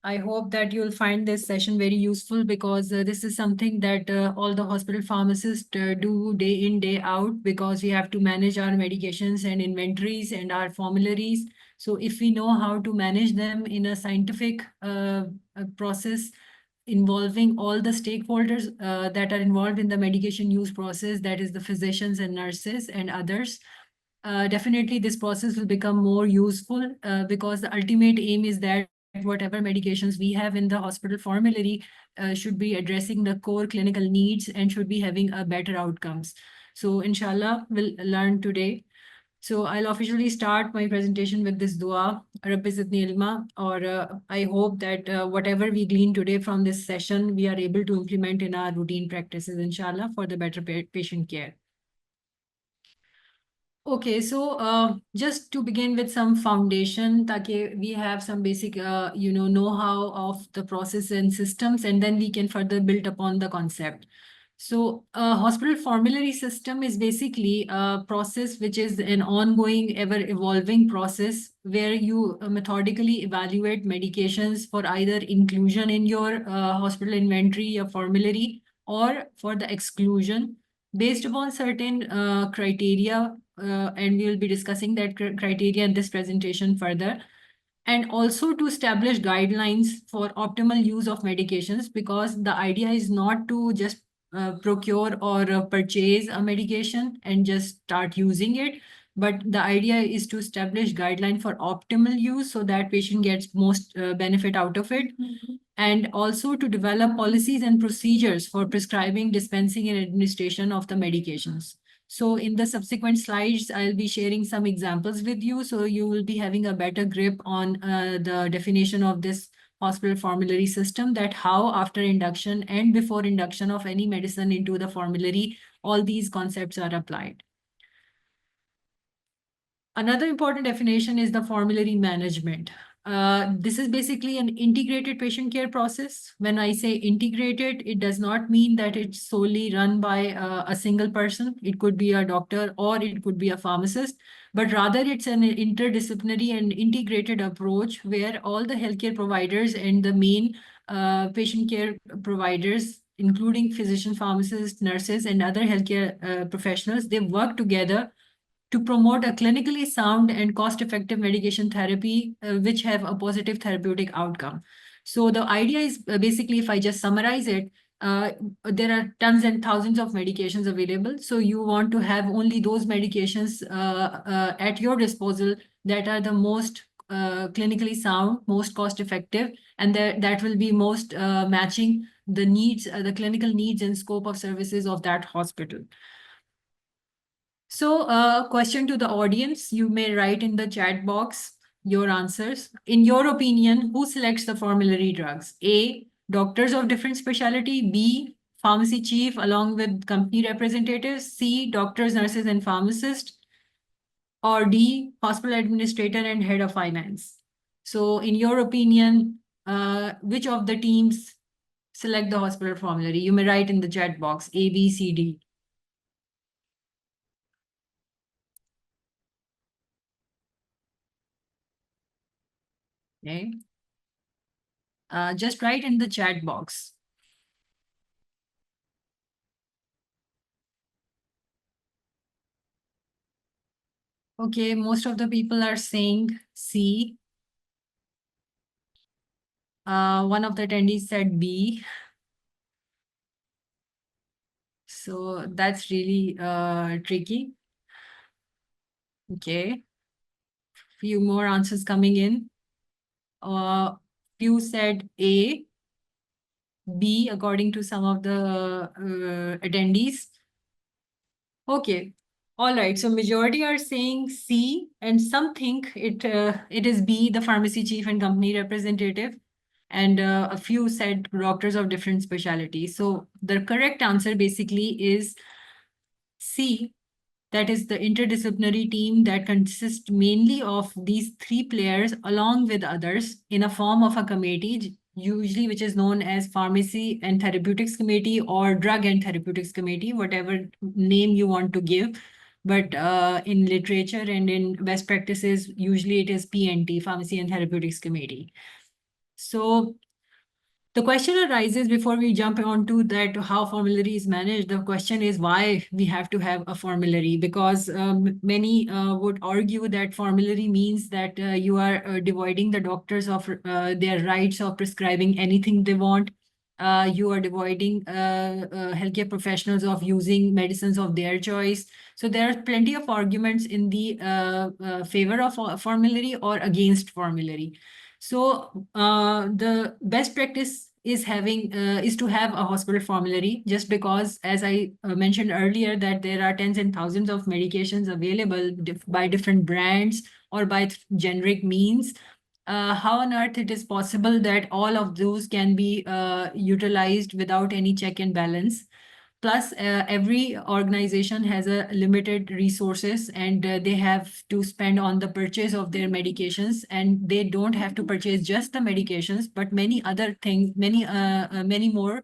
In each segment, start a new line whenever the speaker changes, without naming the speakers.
I hope that you'll find this session very useful because this is something that all the hospital pharmacists do day in, day out, because we have to manage our medications and inventories and our formularies. So if we know how to manage them in a scientific process involving all the stakeholders that are involved in the medication use process, that is the physicians and nurses and others, definitely this process will become more useful because the ultimate aim is that whatever medications we have in the hospital formulary should be addressing the core clinical needs and should be having a better outcomes. So inshallah, we'll learn today. So I'll officially start my presentation with this dua, Rabbi Zidni Ilma, or I hope that whatever we glean today from this session, we are able to implement in our routine practices, inshallah, for the better patient care. Okay, so just to begin with some foundation, ताकि we have some basic, know-how of the process and systems, and then we can further build upon the concept. So hospital formulary system is basically a process which is an ongoing, ever-evolving process where you methodically evaluate medications for either inclusion in your hospital inventory or formulary or for the exclusion based upon certain criteria, and we will be discussing that criteria in this presentation further. And also to establish guidelines for optimal use of medications, because the idea is not to just procure or purchase a medication and just start using it, but the idea is to establish guideline for optimal use so that patient gets most benefit out of it. And also to develop policies and procedures for prescribing, dispensing, and administration of the medications. So in the subsequent slides, I'll be sharing some examples with you, so you will be having a better grip on the definition of this hospital formulary system, that how after induction and before induction of any medicine into the formulary, all these concepts are applied. Another important definition is the formulary management. This is basically an integrated patient care process. When I say integrated, it does not mean that it's solely run by a single person. It could be a doctor or it could be a pharmacist, but rather it's an interdisciplinary and integrated approach where all the healthcare providers and the main patient care providers, including physician, pharmacists, nurses, and other healthcare professionals, they work together to promote a clinically sound and cost-effective medication therapy, which have a positive therapeutic outcome. So the idea is basically, if I just summarize it, there are tons and thousands of medications available. So you want to have only those medications at your disposal that are the most clinically sound, most cost-effective, and that will be most matching the needs, the clinical needs and scope of services of that hospital. So, question to the audience, you may write in the chat box your answers. In your opinion, who selects the formulary drugs? A, doctors of different specialty. B, pharmacy chief along with company representatives. C, doctors, nurses, and pharmacists. Or D, hospital administrator and head of finance. So, in your opinion, which of the teams select the hospital formulary? You may write in the chat box A, B, C, D. Okay. Just write in the chat box. Okay, most of the people are saying C. One of the attendees said B. So that's really tricky. Okay. Few more answers coming in. Few said A, B, according to some of the attendees. Okay. All right. So majority are saying C, and some think it is B, the pharmacy chief and company representative. And a few said doctors of different specialties. So the correct answer basically is C, that is the interdisciplinary team that consists mainly of these three players along with others in a form of a committee, usually which is known as Pharmacy and Therapeutics Committee or Drug and Therapeutics Committee, whatever name you want to give. But in literature and in best practices, usually it is PNT, Pharmacy and Therapeutics Committee. So the question arises before we jump onto that how formulary is managed. The question is why we have to have a formulary, because many would argue that formulary means that you are devoiding the doctors of their rights of prescribing anything they want. You are devoiding healthcare professionals of using medicines of their choice. So there are plenty of arguments in the favor of formulary or against formulary. So the best practice is to have a hospital formulary, just because, as I mentioned earlier, that there are tens and thousands of medications available by different brands or by generic means. How on earth it is possible that all of those can be utilized without any check and balance? Plus, every organization has a limited resources, and they have to spend on the purchase of their medications, and they don't have to purchase just the medications, but many other things, many more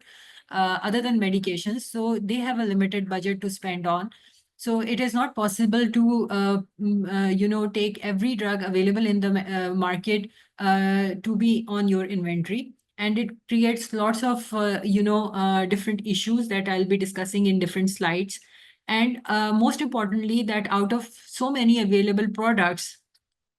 other than medications. So they have a limited budget to spend on. So it is not possible to, take every drug available in the market to be on your inventory, and it creates lots of different issues that I'll be discussing in different slides. And most importantly, that out of so many available products,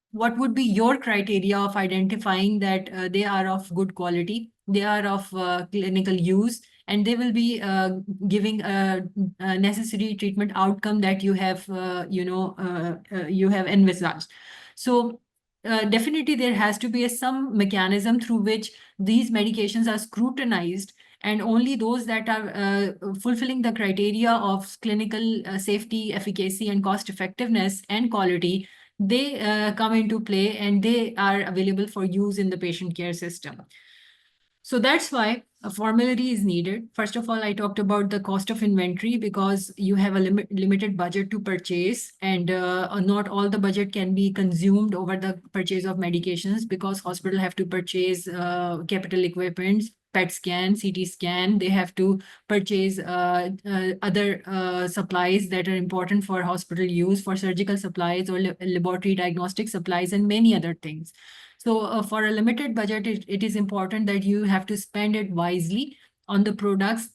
what would be your criteria of identifying that they are of good quality, they are of clinical use, and they will be giving a necessary treatment outcome that you have envisaged. So definitely there has to be some mechanism through which these medications are scrutinized, and only those that are fulfilling the criteria of clinical safety, efficacy, and cost effectiveness and quality, they come into play, and they are available for use in the patient care system. So that's why a formulary is needed. First of all, I talked about the cost of inventory, because you have a limited budget to purchase, and not all the budget can be consumed over the purchase of medications, because hospital have to purchase capital equipment, PET scan, CT scan. They have to purchase other supplies that are important for hospital use, for surgical supplies or laboratory diagnostic supplies, and many other things. So for a limited budget, it is important that you have to spend it wisely on the products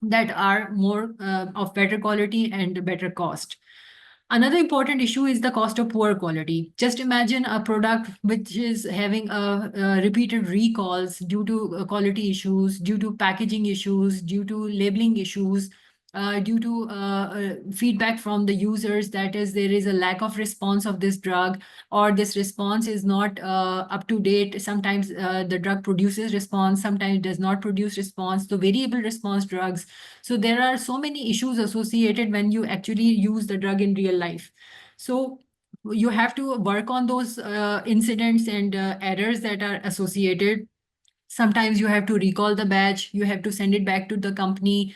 that are more of better quality and better cost. Another important issue is the cost of poor quality. Just imagine a product which is having repeated recalls due to quality issues, due to packaging issues, due to labeling issues, due to feedback from the users, that is, there is a lack of response of this drug, or this response is not up to date. Sometimes the drug produces response, sometimes it does not produce response, so variable response drugs. So there are so many issues associated when you actually use the drug in real life. So you have to work on those incidents and errors that are associated. Sometimes you have to recall the batch, you have to send it back to the company.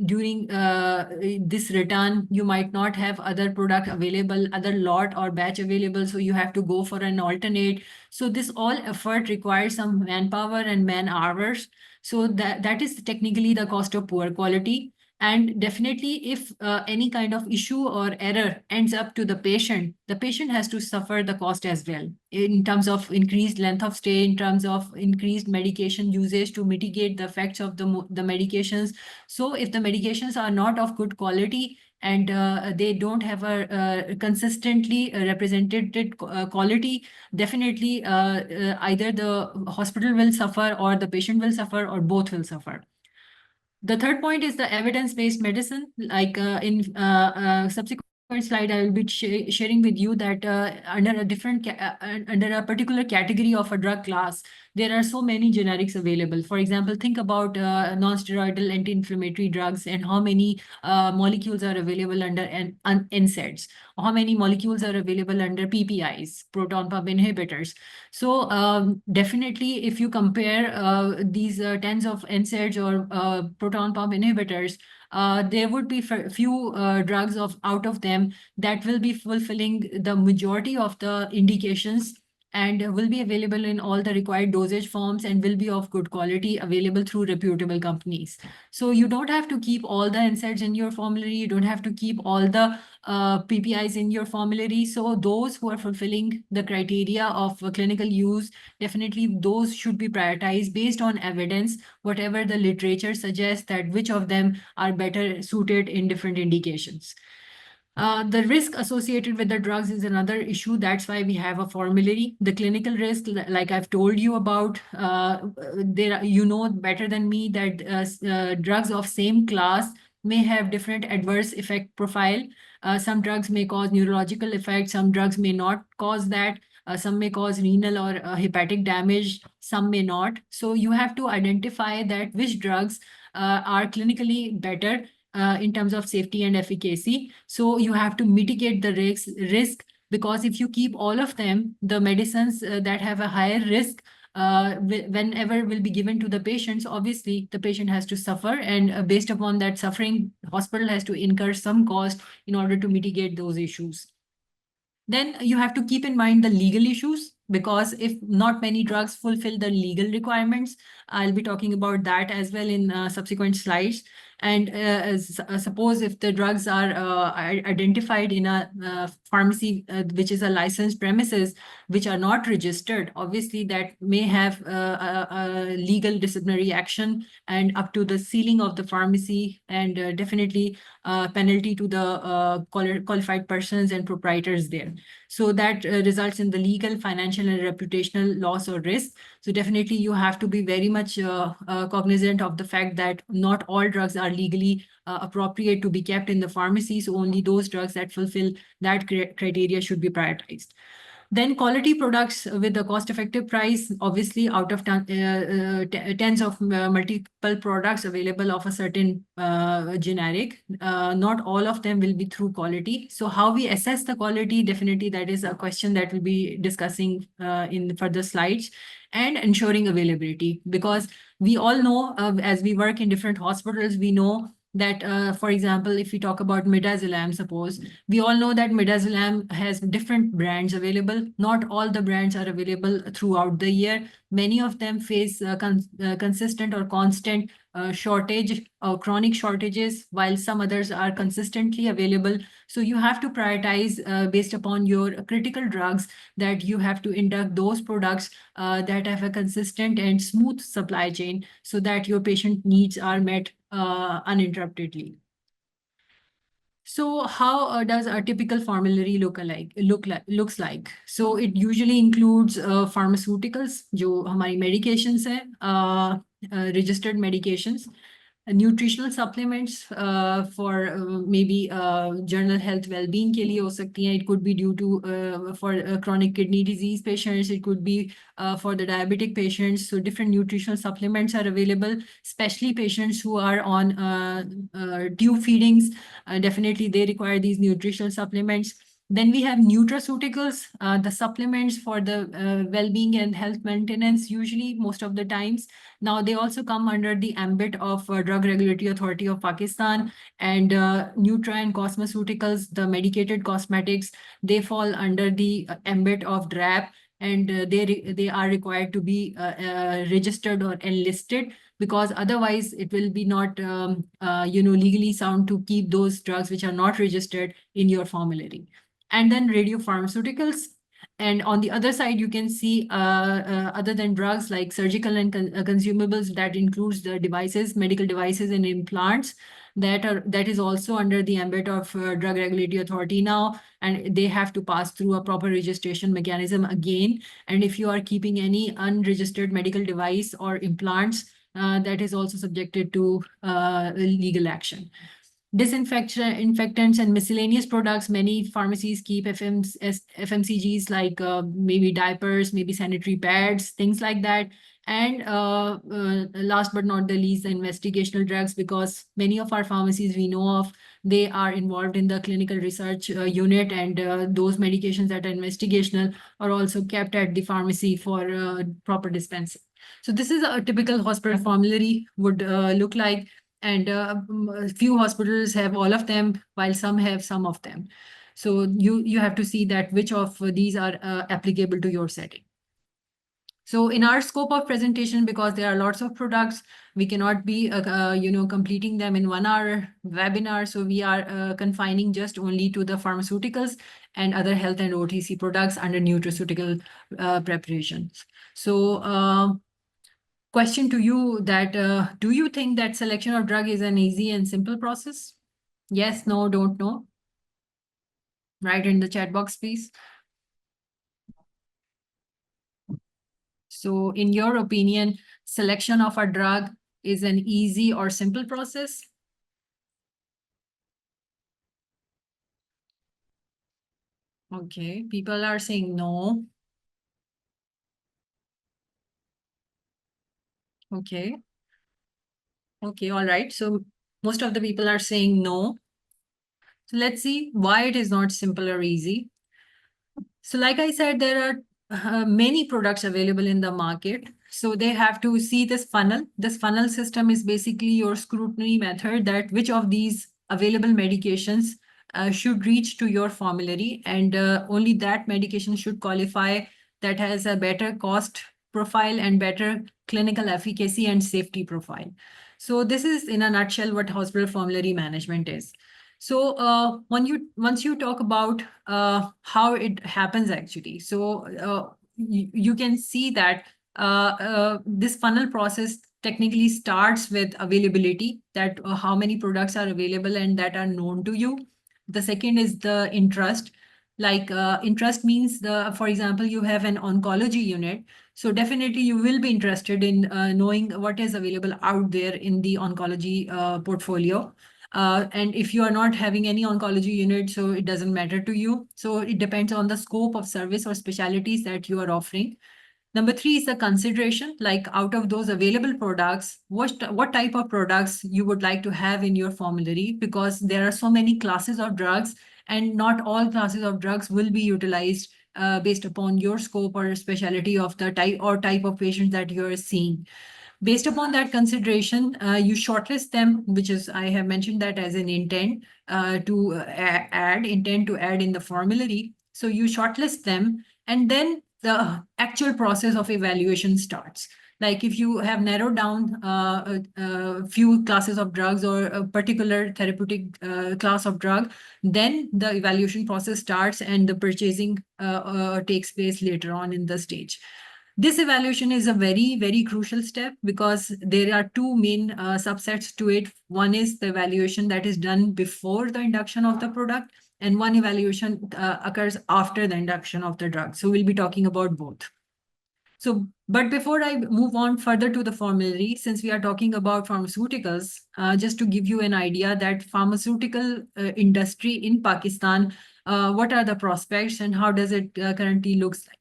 During this return, you might not have other product available, other lot or batch available, so you have to go for an alternate. So this all effort requires some manpower and man hours. So that is technically the cost of poor quality. And definitely, if any kind of issue or error ends up to the patient has to suffer the cost as well, in terms of increased length of stay, in terms of increased medication usage to mitigate the effects of the medications. So if the medications are not of good quality, and they don't have a consistently represented quality, definitely either the hospital will suffer, or the patient will suffer, or both will suffer. The third point is the evidence-based medicine. Like in subsequent slide, I will be sharing with you that under a under a particular category of a drug class, there are so many generics available. For example, think about non-steroidal anti-inflammatory drugs, and how many molecules are available under NSAIDs, how many molecules are available under PPIs, proton pump inhibitors. So definitely, if you compare these tens of NSAIDs or proton pump inhibitors, there would be few drugs out of them that will be fulfilling the majority of the indications, and will be available in all the required dosage forms and will be of good quality, available through reputable companies. So you don't have to keep all the NSAIDs in your formulary. You don't have to keep all the PPIs in your formulary. So those who are fulfilling the criteria of clinical use, definitely those should be prioritized based on evidence, whatever the literature suggests that which of them are better suited in different indications. The risk associated with the drugs is another issue. That's why we have a formulary. The clinical risk, like I've told you about, you know better than me that drugs of same class may have different adverse effect profile. Some drugs may cause neurological effects. Some drugs may not cause that. Some may cause renal or hepatic damage. Some may not. So you have to identify that which drugs are clinically better in terms of safety and efficacy. So you have to mitigate the risk, because if you keep all of them, the medicines that have a higher risk, whenever will be given to the patients, obviously the patient has to suffer, and based upon that suffering, hospital has to incur some cost in order to mitigate those issues. Then you have to keep in mind the legal issues, because if not many drugs fulfill the legal requirements, I'll be talking about that as well in subsequent slides. And suppose if the drugs are identified in a pharmacy, which is a licensed premises, which are not registered, obviously that may have a legal disciplinary action and up to the sealing of the pharmacy, and definitely penalty to the qualified persons and proprietors there. So that results in the legal, financial, and reputational loss or risk. So definitely you have to be very much cognizant of the fact that not all drugs are legally appropriate to be kept in the pharmacy. So only those drugs that fulfill that criteria should be prioritized. Then quality products with a cost-effective price, obviously out of tens of multiple products available of a certain generic, not all of them will be through quality. So how we assess the quality, definitely that is a question that we'll be discussing in further slides, and ensuring availability. Because we all know, as we work in different hospitals, we know that, for example, if we talk about midazolam, suppose, we all know that midazolam has different brands available. Not all the brands are available throughout the year. Many of them face consistent or constant shortage or chronic shortages, while some others are consistently available. So you have to prioritize based upon your critical drugs, that you have to induct those products that have a consistent and smooth supply chain, so that your patient needs are met uninterruptedly. So how does a typical formulary looks like? So it usually includes pharmaceuticals, जो हमारी medications है, registered medications, nutritional supplements for maybe general health well-being के लिए हो सकती हैं. It could be due to for chronic kidney disease patients. It could be for the diabetic patients. So different nutritional supplements are available, especially patients who are on tube feedings. Definitely they require these nutritional supplements. Then we have nutraceuticals, the supplements for the well-being and health maintenance, usually most of the times. Now, they also come under the ambit of Drug Regulatory Authority of Pakistan, and Nutra and cosmeceuticals, the medicated cosmetics, they fall under the ambit of DRAP, and they are required to be registered or enlisted, because otherwise it will be not legally sound to keep those drugs which are not registered in your formulary. And then radiopharmaceuticals. And on the other side, you can see other than drugs like surgical and consumables, that includes the devices, medical devices and implants that is also under the ambit of Drug Regulatory Authority now, and they have to pass through a proper registration mechanism again. And if you are keeping any unregistered medical device or implants, that is also subjected to legal action. Disinfectants and miscellaneous products. Many pharmacies keep FMCGs like maybe diapers, maybe sanitary pads, things like that. And last but not the least, the investigational drugs, because many of our pharmacies we know of, they are involved in the clinical research unit, and those medications that are investigational are also kept at the pharmacy for proper dispensing. So this is a typical hospital formulary would look like. And a few hospitals have all of them, while some have some of them. So you have to see that which of these are applicable to your setting. So in our scope of presentation, because there are lots of products, we cannot be, completing them in 1 hour webinar. So we are confining just only to the pharmaceuticals and other health and OTC products under nutraceutical preparations. So question to you that, do you think that selection of drug is an easy and simple process? Yes, no, don't know. Write in the chat box, please. So in your opinion, selection of a drug is an easy or simple process? Okay, people are saying no. Okay. Okay, all right. So most of the people are saying no. So let's see why it is not simple or easy. So like I said, there are many products available in the market. So they have to see this funnel. This funnel system is basically your scrutiny method, that which of these available medications should reach to your formulary, and only that medication should qualify, that has a better cost profile and better clinical efficacy and safety profile. So this is in a nutshell what hospital formulary management is. So once you talk about how it happens actually, so you can see that this funnel process technically starts with availability, that how many products are available and that are known to you. The second is the interest. Like interest means, for example, you have an oncology unit, so definitely you will be interested in knowing what is available out there in the oncology portfolio. And if you are not having any oncology unit, so it doesn't matter to you. So it depends on the scope of service or specialties that you are offering. Number three is the consideration, like out of those available products, what type of products you would like to have in your formulary, because there are so many classes of drugs and not all classes of drugs will be utilized based upon your scope or specialty of the type of patients that you're seeing. Based upon that consideration, you shortlist them, which is, I have mentioned that as an intent intent to add in the formulary. So you shortlist them, and then the actual process of evaluation starts. Like if you have narrowed down a few classes of drugs or a particular therapeutic class of drug, then the evaluation process starts and the purchasing takes place later on in the stage. This evaluation is a very, very crucial step because there are two main subsets to it. One is the evaluation that is done before the induction of the product, and one evaluation occurs after the induction of the drug. So we'll be talking about both. So, but before I move on further to the formulary, since we are talking about pharmaceuticals, just to give you an idea that pharmaceutical industry in Pakistan, what are the prospects and how does it currently looks like?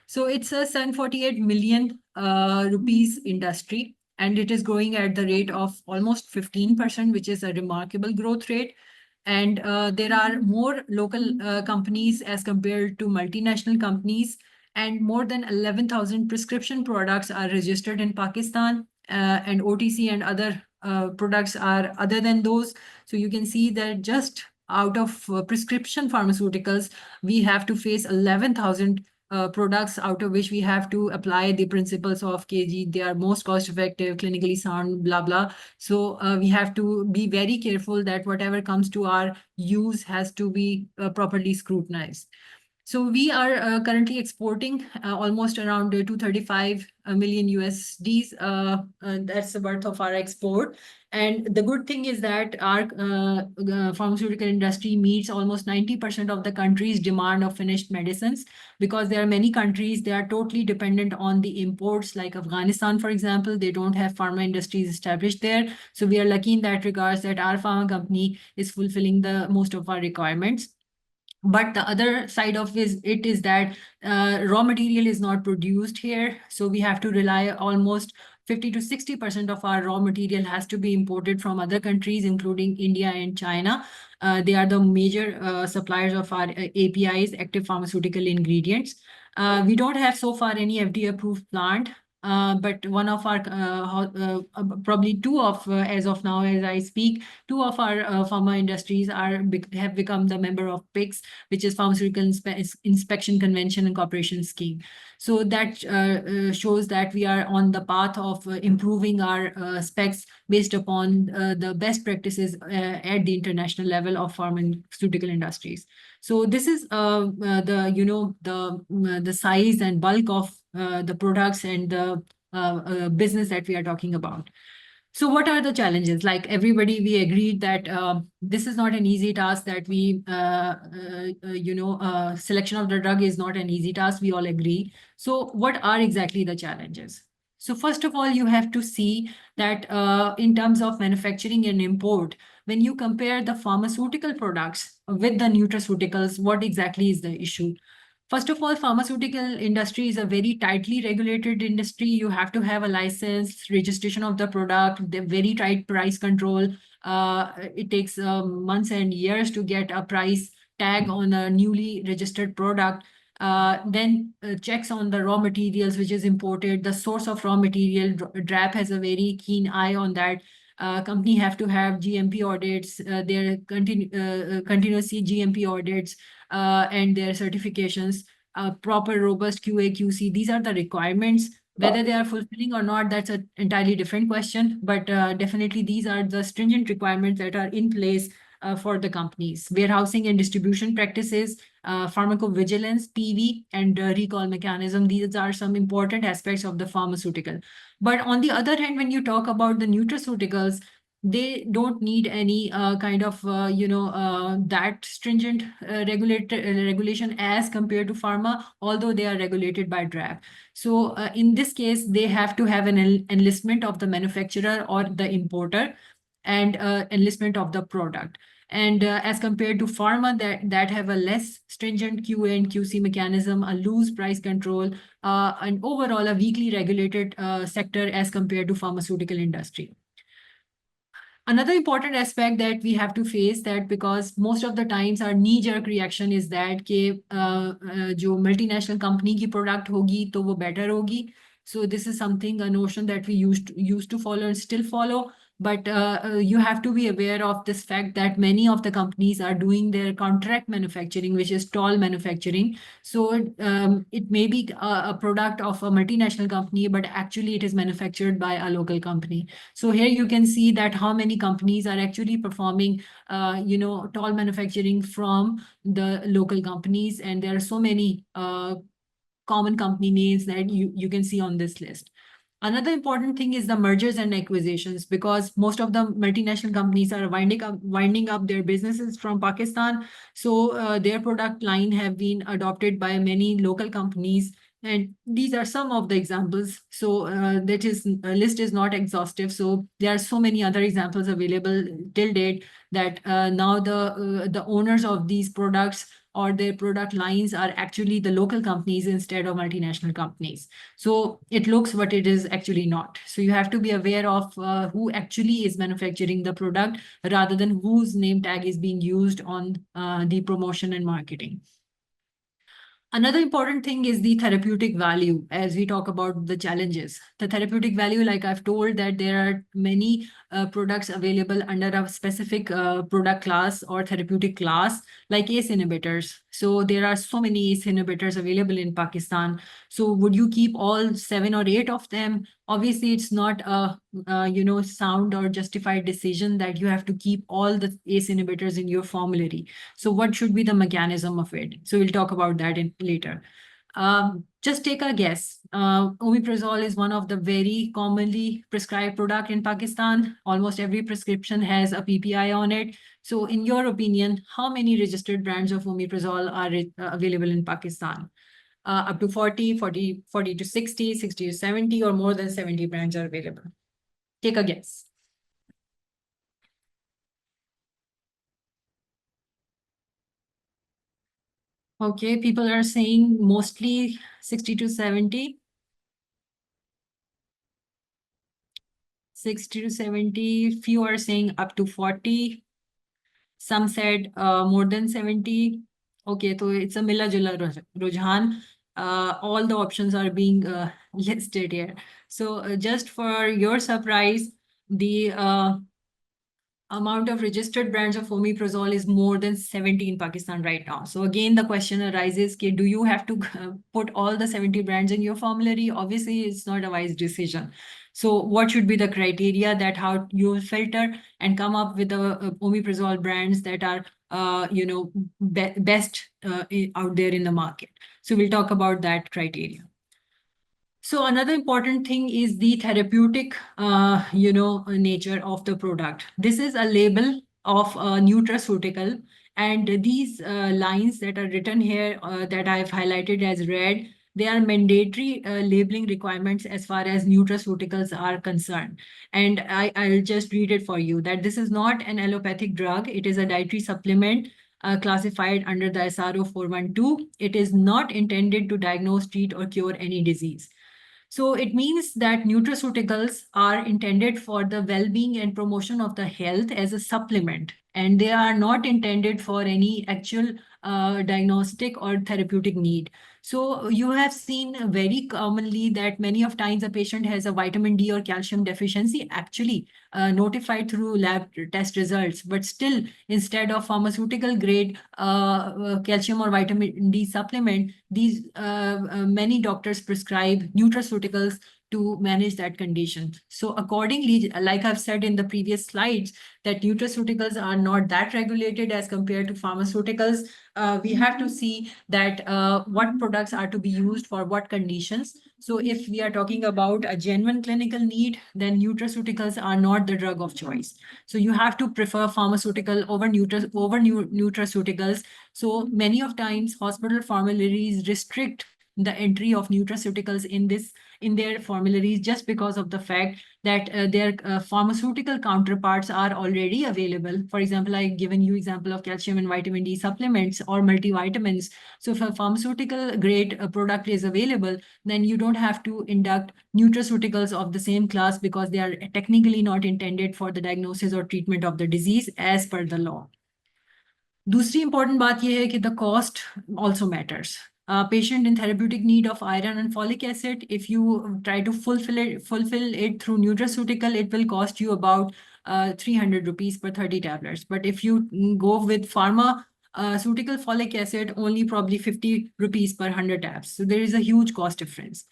So it's a 748 million rupees industry, and it is growing at the rate of almost 15%, which is a remarkable growth rate. And there are more local companies as compared to multinational companies, and more than 11,000 prescription products are registered in Pakistan, and OTC and other products are other than those. So you can see that just out of prescription pharmaceuticals, we have to face 11,000 products, out of which we have to apply the principles of KG. They are most cost effective, clinically sound, blah, blah. So we have to be very careful that whatever comes to our use has to be properly scrutinized. So we are currently exporting almost around 235 million USDs. That's the worth of our export. And the good thing is that our pharmaceutical industry meets almost 90% of the country's demand of finished medicines, because there are many countries, they are totally dependent on the imports, like Afghanistan, for example. They don't have pharma industries established there. So we are lucky in that regards that our pharma company is fulfilling the most of our requirements. But the other side of it is that raw material is not produced here. So we have to rely almost 50 to 60% of our raw material has to be imported from other countries, including India and China. They are the major suppliers of our APIs, active pharmaceutical ingredients. We don't have so far any FDA approved plant but one of our probably two of as of now as I speak, two of our pharma industries have become the member of PICS, which is Pharmaceutical Inspection Convention and Cooperation Scheme. So that shows that we are on the path of improving our specs based upon the best practices at the international level of pharmaceutical industries. So this is the size and bulk of the products and the business that we are talking about. So what are the challenges? Like everybody, we agreed that this is not an easy task, that selection of the drug is not an easy task. We all agree. So what are exactly the challenges? So first of all, you have to see that in terms of manufacturing and import, when you compare the pharmaceutical products with the nutraceuticals, what exactly is the issue? First of all, pharmaceutical industry is a very tightly regulated industry. You have to have a license, registration of the product, the very tight price control. It takes months and years to get a price tag on a newly registered product. Then checks on the raw materials which is imported, the source of raw material. DRAP has a very keen eye on that. Company have to have GMP audits, their continuous GMP audits, and their certifications, proper robust QA QC. These are the requirements. Whether they are fulfilling or not, that's an entirely different question. But definitely these are the stringent requirements that are in place for the companies. Warehousing and distribution practices, pharmacovigilance, PV, and recall mechanism. These are some important aspects of the pharmaceutical. But on the other hand, when you talk about the nutraceuticals, they don't need any kind of that stringent regulation as compared to pharma, although they are regulated by DRAP. So in this case, they have to have an enlistment of the manufacturer or the importer, and enlistment of the product. And as compared to pharma, that have a less stringent QA and QC mechanism, a loose price control, and overall a weakly regulated sector as compared to pharmaceutical industry. Another important aspect that we have to face, that because most of the times our knee-jerk reaction is that कि जो multinational company की product होगी तो वो better होगी. So this is something, a notion that we used to follow and still follow. But you have to be aware of this fact that many of the companies are doing their contract manufacturing, which is toll manufacturing. So it may be a product of a multinational company, but actually it is manufactured by a local company. So here you can see that how many companies are actually performing, toll manufacturing from the local companies. And there are so many common company names that you can see on this list. Another important thing is the mergers and acquisitions, because most of the multinational companies are winding up their businesses from Pakistan. So their product line have been adopted by many local companies. And these are some of the examples. So list is not exhaustive. So there are so many other examples available till date, that now the owners of these products or their product lines are actually the local companies instead of multinational companies. So it looks what it is actually not. So you have to be aware of who actually is manufacturing the product, rather than whose name tag is being used on the promotion and marketing. Another important thing is the therapeutic value. As we talk about the challenges, the therapeutic value, like I've told, that there are many products available under a specific product class or therapeutic class, like ACE inhibitors. So there are so many ACE inhibitors available in Pakistan. So would you keep all 7 or 8 of them? Obviously, it's not a sound or justified decision that you have to keep all the ACE inhibitors in your formulary. So what should be the mechanism of it? So we'll talk about that later. Just take a guess. Omeprazole is one of the very commonly prescribed product in Pakistan. Almost every prescription has a PPI on it. So in your opinion, how many registered brands of omeprazole are available in Pakistan? Up to 40 to 60, 60 to 70, or more than 70 brands are available. Take a guess. Okay, people are saying mostly 60 to 70. 60 to 70, few are saying up to 40. Some said more than 70. Okay, so it's a mila jula rujhan. All the options are being listed here. So just for your surprise, the amount of registered brands of omeprazole is more than 70 in Pakistan right now. So again, the question arises, do you have to put all the 70 brands in your formulary? Obviously, it's not a wise decision. So what should be the criteria that how you will filter and come up with the omeprazole brands that are best out there in the market? So we'll talk about that criteria. So another important thing is the therapeutic, nature of the product. This is a label of a nutraceutical, and these lines that are written here that I've highlighted as red, they are mandatory labeling requirements as far as nutraceuticals are concerned. And I'll just read it for you that this is not an allopathic drug. It is a dietary supplement classified under the SRO 412. It is not intended to diagnose, treat, or cure any disease. So it means that nutraceuticals are intended for the well-being and promotion of the health as a supplement, and they are not intended for any actual diagnostic or therapeutic need. So you have seen very commonly that many of times a patient has a vitamin D or calcium deficiency actually notified through lab test results, but still instead of pharmaceutical grade calcium or vitamin D supplement, these many doctors prescribe nutraceuticals to manage that condition. So accordingly, like I've said in the previous slides, that nutraceuticals are not that regulated as compared to pharmaceuticals. We have to see that what products are to be used for what conditions. So if we are talking about a genuine clinical need, then nutraceuticals are not the drug of choice. So you have to prefer pharmaceutical over nutraceuticals. So many of times hospital formularies restrict the entry of nutraceuticals in their formularies just because of the fact that their pharmaceutical counterparts are already available. For example, I've given you example of calcium and vitamin D supplements or multivitamins. So if a pharmaceutical grade product is available, then you don't have to induct nutraceuticals of the same class because they are technically not intended for the diagnosis or treatment of the disease as per the law. दूसरी important बात यह है कि the cost also matters. Patient in therapeutic need of iron and folic acid, if you try to fulfill it through nutraceutical, it will cost you about 300 rupees per 30 tablets. But if you go with pharmaceutical folic acid, only probably 50 rupees per 100 tabs. So there is a huge cost difference.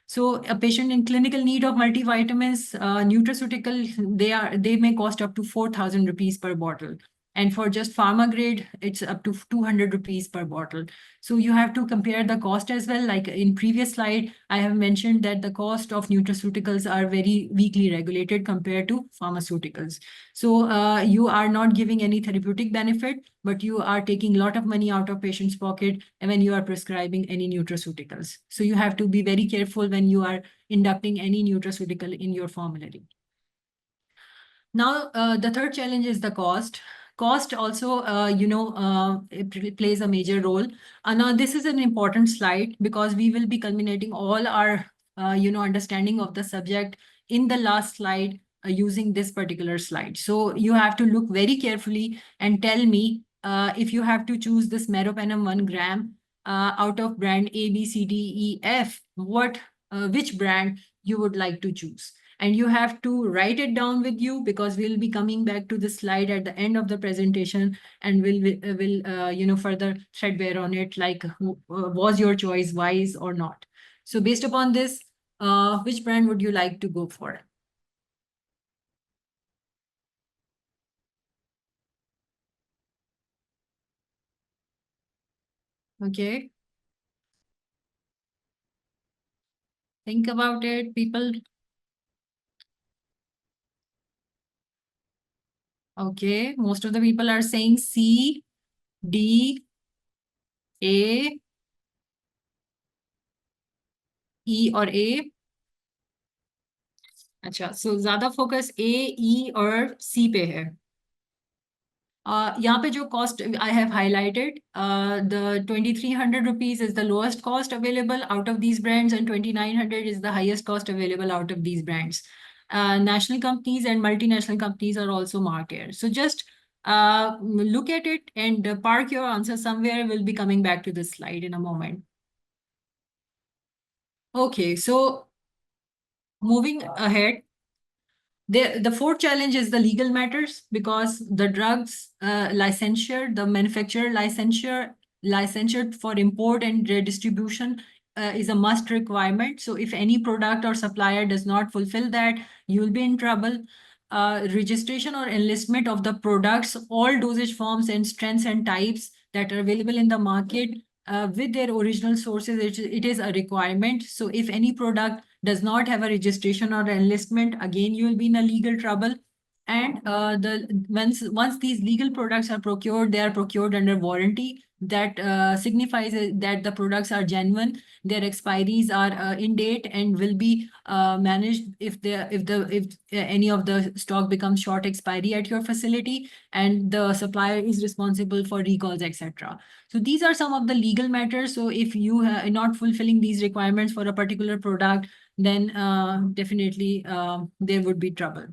So a patient in clinical need of multivitamins, nutraceutical, they may cost up to 4,000 rupees per bottle. And for just pharma grade, it's up to 200 rupees per bottle. So you have to compare the cost as well. Like in previous slide, I have mentioned that the cost of nutraceuticals are very weakly regulated compared to pharmaceuticals. So you are not giving any therapeutic benefit, but you are taking a lot of money out of patient's pocket when you are prescribing any nutraceuticals. So you have to be very careful when you are inducting any nutraceutical in your formulary. Now, the third challenge is the cost. Cost also, it plays a major role. Now, this is an important slide because we will be culminating all our, understanding of the subject in the last slide using this particular slide. So you have to look very carefully and tell me if you have to choose this meropenem 1 gram out of brand A, B, C, D, E, F, which brand you would like to choose. And you have to write it down with you because we'll be coming back to the slide at the end of the presentation and we'll further threadbare on it, like was your choice wise or not. So based upon this, which brand would you like to go for? Okay. Think about it, people. Okay, most of the people are saying C, D, A, E or A. अच्छा, so ज्यादा focus A, E और C पे है. यहाँ पे जो cost I have highlighted, the 2,300 rupees is the lowest cost available out of these brands and 2,900 is the highest cost available out of these brands. National companies and multinational companies are also marked here. So just look at it and park your answer somewhere. We'll be coming back to this slide in a moment. Okay, so moving ahead, the fourth challenge is the legal matters, because the drugs licensure, the manufacturer licensure for import and distribution is a must requirement. So if any product or supplier does not fulfill that, you'll be in trouble. Registration or enlistment of the products, all dosage forms and strengths and types that are available in the market with their original sources, it is a requirement. So if any product does not have a registration or enlistment, again, you will be in a legal trouble. And once these legal products are procured, they are procured under warranty. That signifies that the products are genuine. Their expiries are in date and will be managed if any of the stock becomes short expiry at your facility, and the supplier is responsible for recalls, etc. So these are some of the legal matters. So if you are not fulfilling these requirements for a particular product, then definitely there would be trouble.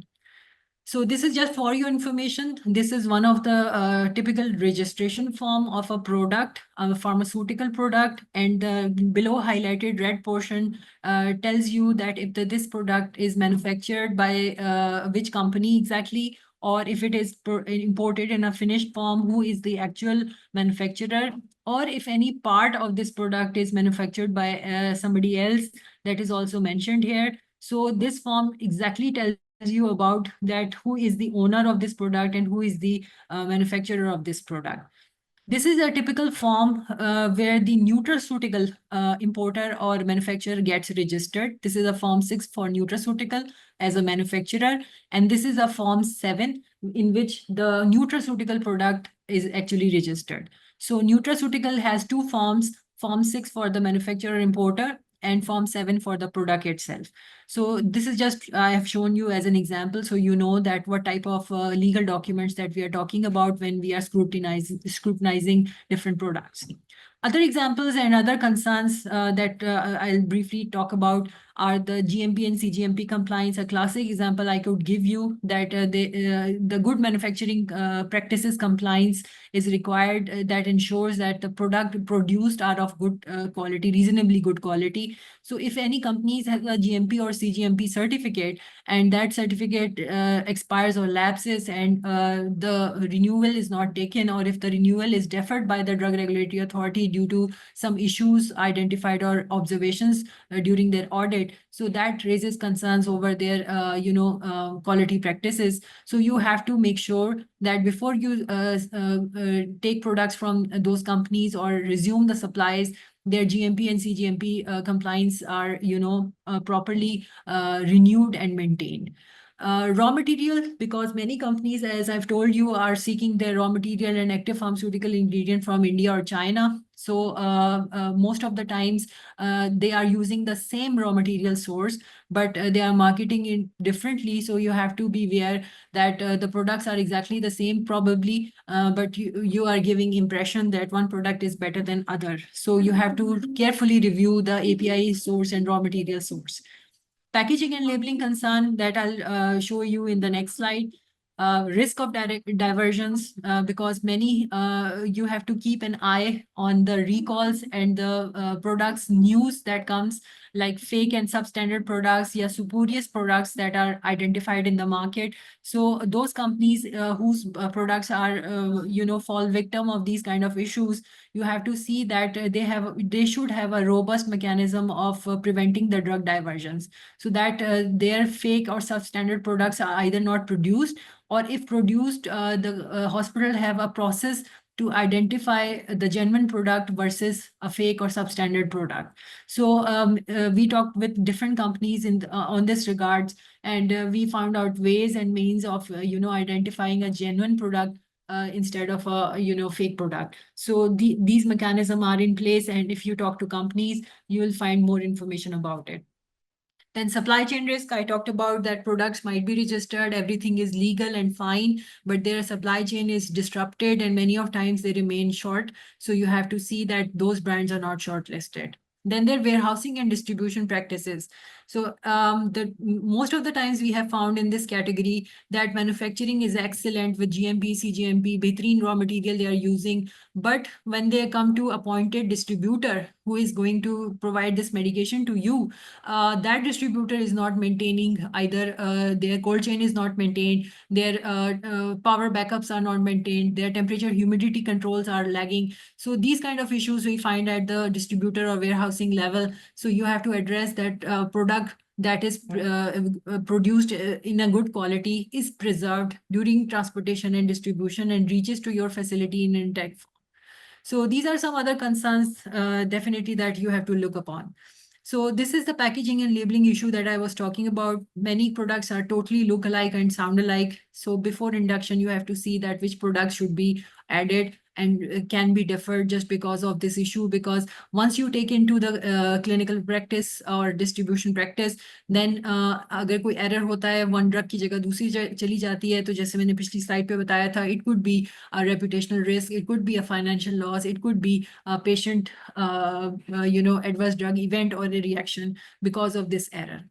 So this is just for your information. This is one of the typical registration form of a product, a pharmaceutical product, and the below highlighted red portion tells you that if this product is manufactured by which company exactly, or if it is imported in a finished form, who is the actual manufacturer, or if any part of this product is manufactured by somebody else, that is also mentioned here. So this form exactly tells you about that who is the owner of this product and who is the manufacturer of this product. This is a typical form where the nutraceutical importer or manufacturer gets registered. This is a form 6 for nutraceutical as a manufacturer, and this is a form 7 in which the nutraceutical product is actually registered. So nutraceutical has two forms, form 6 for the manufacturer importer and form 7 for the product itself. So this is just, I have shown you as an example, so you know that what type of legal documents that we are talking about when we are scrutinizing different products. Other examples and other concerns that I'll briefly talk about are the GMP and CGMP compliance. A classic example I could give you that the good manufacturing practices compliance is required that ensures that the product produced are of good quality, reasonably good quality. So if any companies have a GMP or CGMP certificate and that certificate expires or lapses and the renewal is not taken, or if the renewal is deferred by the Drug Regulatory Authority due to some issues identified or observations during their audit, so that raises concerns over their quality practices. So you have to make sure that before you take products from those companies or resume the supplies, their GMP and CGMP compliance are properly renewed and maintained. Raw material, because many companies, as I've told you, are seeking their raw material and active pharmaceutical ingredient from India or China. So most of the times they are using the same raw material source, but they are marketing it differently. So you have to be aware that the products are exactly the same probably, but you are giving impression that one product is better than other. So you have to carefully review the API source and raw material source. Packaging and labeling concern that I'll show you in the next slide. Risk of diversions, because many, you have to keep an eye on the recalls and the products news that comes, like fake and substandard products, yeah, spurious products that are identified in the market. So those companies whose products are, fall victim of these kind of issues, you have to see that they should have a robust mechanism of preventing the drug diversions, so that their fake or substandard products are either not produced, or if produced, the hospital have a process to identify the genuine product versus a fake or substandard product. So we talked with different companies on this regards, and we found out ways and means of identifying a genuine product instead of a fake product. So these mechanisms are in place, and if you talk to companies, you will find more information about it. Then supply chain risk, I talked about that products might be registered, everything is legal and fine, but their supply chain is disrupted and many of times they remain short. So you have to see that those brands are not shortlisted. Then their warehousing and distribution practices. So most of the times we have found in this category that manufacturing is excellent with GMP, CGMP, बेहतरीन raw material they are using. But when they come to appointed distributor who is going to provide this medication to you, that distributor is not maintaining either their cold chain is not maintained, their power backups are not maintained, their temperature humidity controls are lagging. So these kind of issues we find at the distributor or warehousing level. So you have to address that product that is produced in a good quality is preserved during transportation and distribution and reaches to your facility in intact form. So these are some other concerns definitely that you have to look upon. So this is the packaging and labeling issue that I was talking about. Many products are totally look alike and sound alike. So before induction, you have to see that which products should be added and can be deferred just because of this issue. Because once you take into the clinical practice or distribution practice, then अगर कोई error होता है, one drug की जगह दूसरी चली जाती है, तो जैसे मैंने पिछली slide पे बताया था, it could be a reputational risk, it could be a financial loss, it could be a patient, adverse drug event or a reaction because of this error.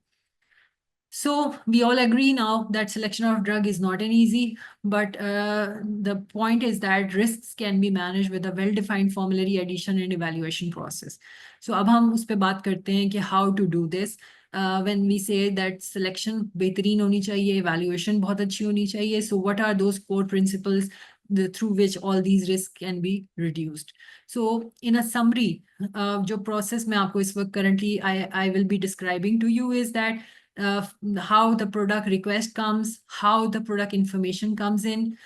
So we all agree now that selection of drug is not an easy, but the point is that risks can be managed with a well-defined formulary addition and evaluation process. So अब हम उस पे बात करते हैं कि how to do this. When we say that selection बेहतरीन होनी चाहिए, evaluation बहुत अच्छी होनी चाहिए. So what are those core principles through which all these risks can be reduced? So in a summary, जो process मैं आपको इस वक्त currently I will be describing to you is that how the product request comes, how the product information comes in,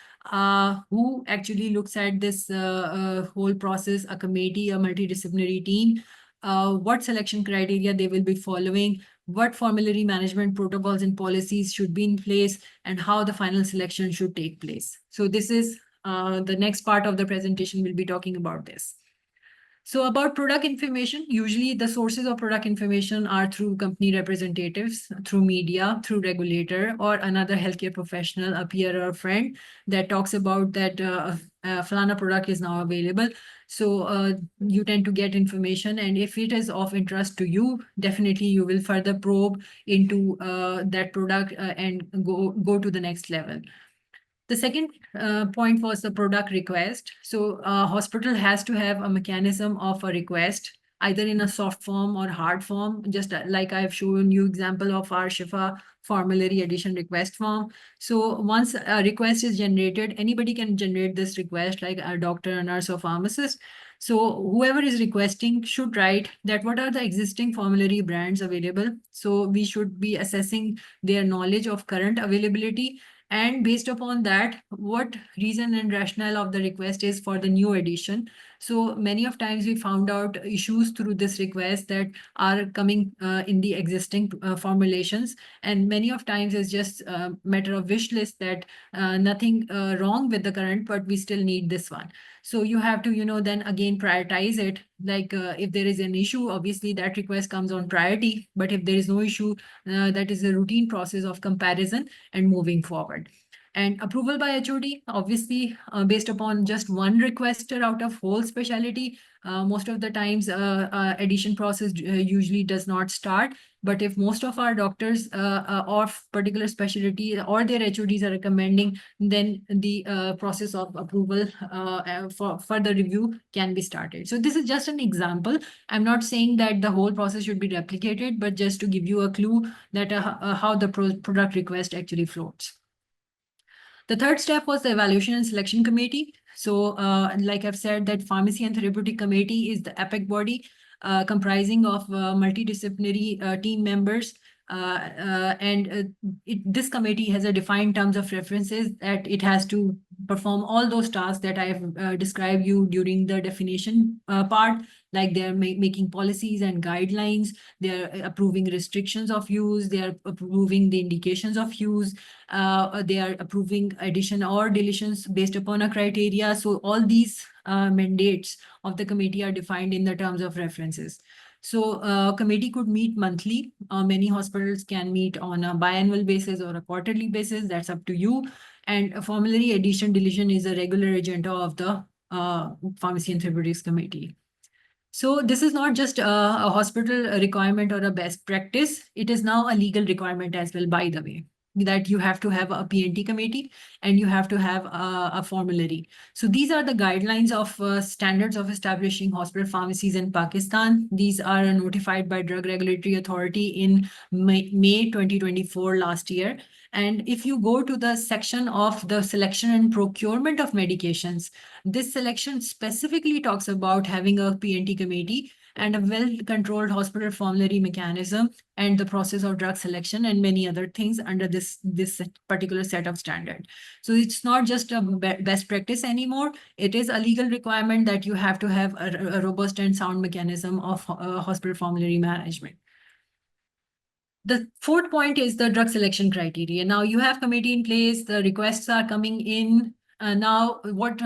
who actually looks at this whole process, a committee, a multidisciplinary team, what selection criteria they will be following, what formulary management protocols and policies should be in place, and how the final selection should take place. So this is the next part of the presentation. We'll be talking about this. So about product information, usually the sources of product information are through company representatives, through media, through regulator, or another healthcare professional, a peer or a friend that talks about that Falana product is now available. So you tend to get information, and if it is of interest to you, definitely you will further probe into that product and go to the next level. The second point was the product request. So hospital has to have a mechanism of a request, either in a soft form or hard form, just like I've shown you example of our Shifa formulary addition request form. So once a request is generated, anybody can generate this request, like a doctor, a nurse, or pharmacist. So whoever is requesting should write that what are the existing formulary brands available. So we should be assessing their knowledge of current availability, and based upon that, what reason and rationale of the request is for the new addition. So many of times we found out issues through this request that are coming in the existing formulations. And many of times it's just a matter of wish list that nothing wrong with the current, but we still need this one. So you have to, then again prioritize it. Like if there is an issue, obviously that request comes on priority. But if there is no issue, that is a routine process of comparison and moving forward. And approval by HOD, obviously, based upon just one requester out of whole specialty, most of the times addition process usually does not start. But if most of our doctors of particular specialty or their HODs are recommending, then the process of approval for further review can be started. So this is just an example. I'm not saying that the whole process should be replicated, but just to give you a clue that how the product request actually floats. The third step was the evaluation and selection committee. So like I've said, that pharmacy and therapeutic committee is the epic body comprising of multidisciplinary team members. This committee has a defined terms of references that it has to perform all those tasks that I have described you during the definition part, like they're making policies and guidelines, they're approving restrictions of use, they're approving the indications of use, they are approving addition or deletions based upon a criteria. So all these mandates of the committee are defined in the terms of references. So committee could meet monthly. Many hospitals can meet on a biannual basis or a quarterly basis. That's up to you. And a formulary addition deletion is a regular agenda of the Pharmacy and Therapeutics Committee. So this is not just a hospital requirement or a best practice. It is now a legal requirement as well, by the way, that you have to have a PNT committee and you have to have a formulary. So these are the guidelines of standards of establishing hospital pharmacies in Pakistan. These are notified by Drug Regulatory Authority in May 2024 last year. And if you go to the section of the selection and procurement of medications, this selection specifically talks about having a PNT committee and a well-controlled hospital formulary mechanism and the process of drug selection and many other things under this particular set of standard. So it's not just a best practice anymore. It is a legal requirement that you have to have a robust and sound mechanism of hospital formulary management. The fourth point is the drug selection criteria. Now you have committee in place, the requests are coming in. Now what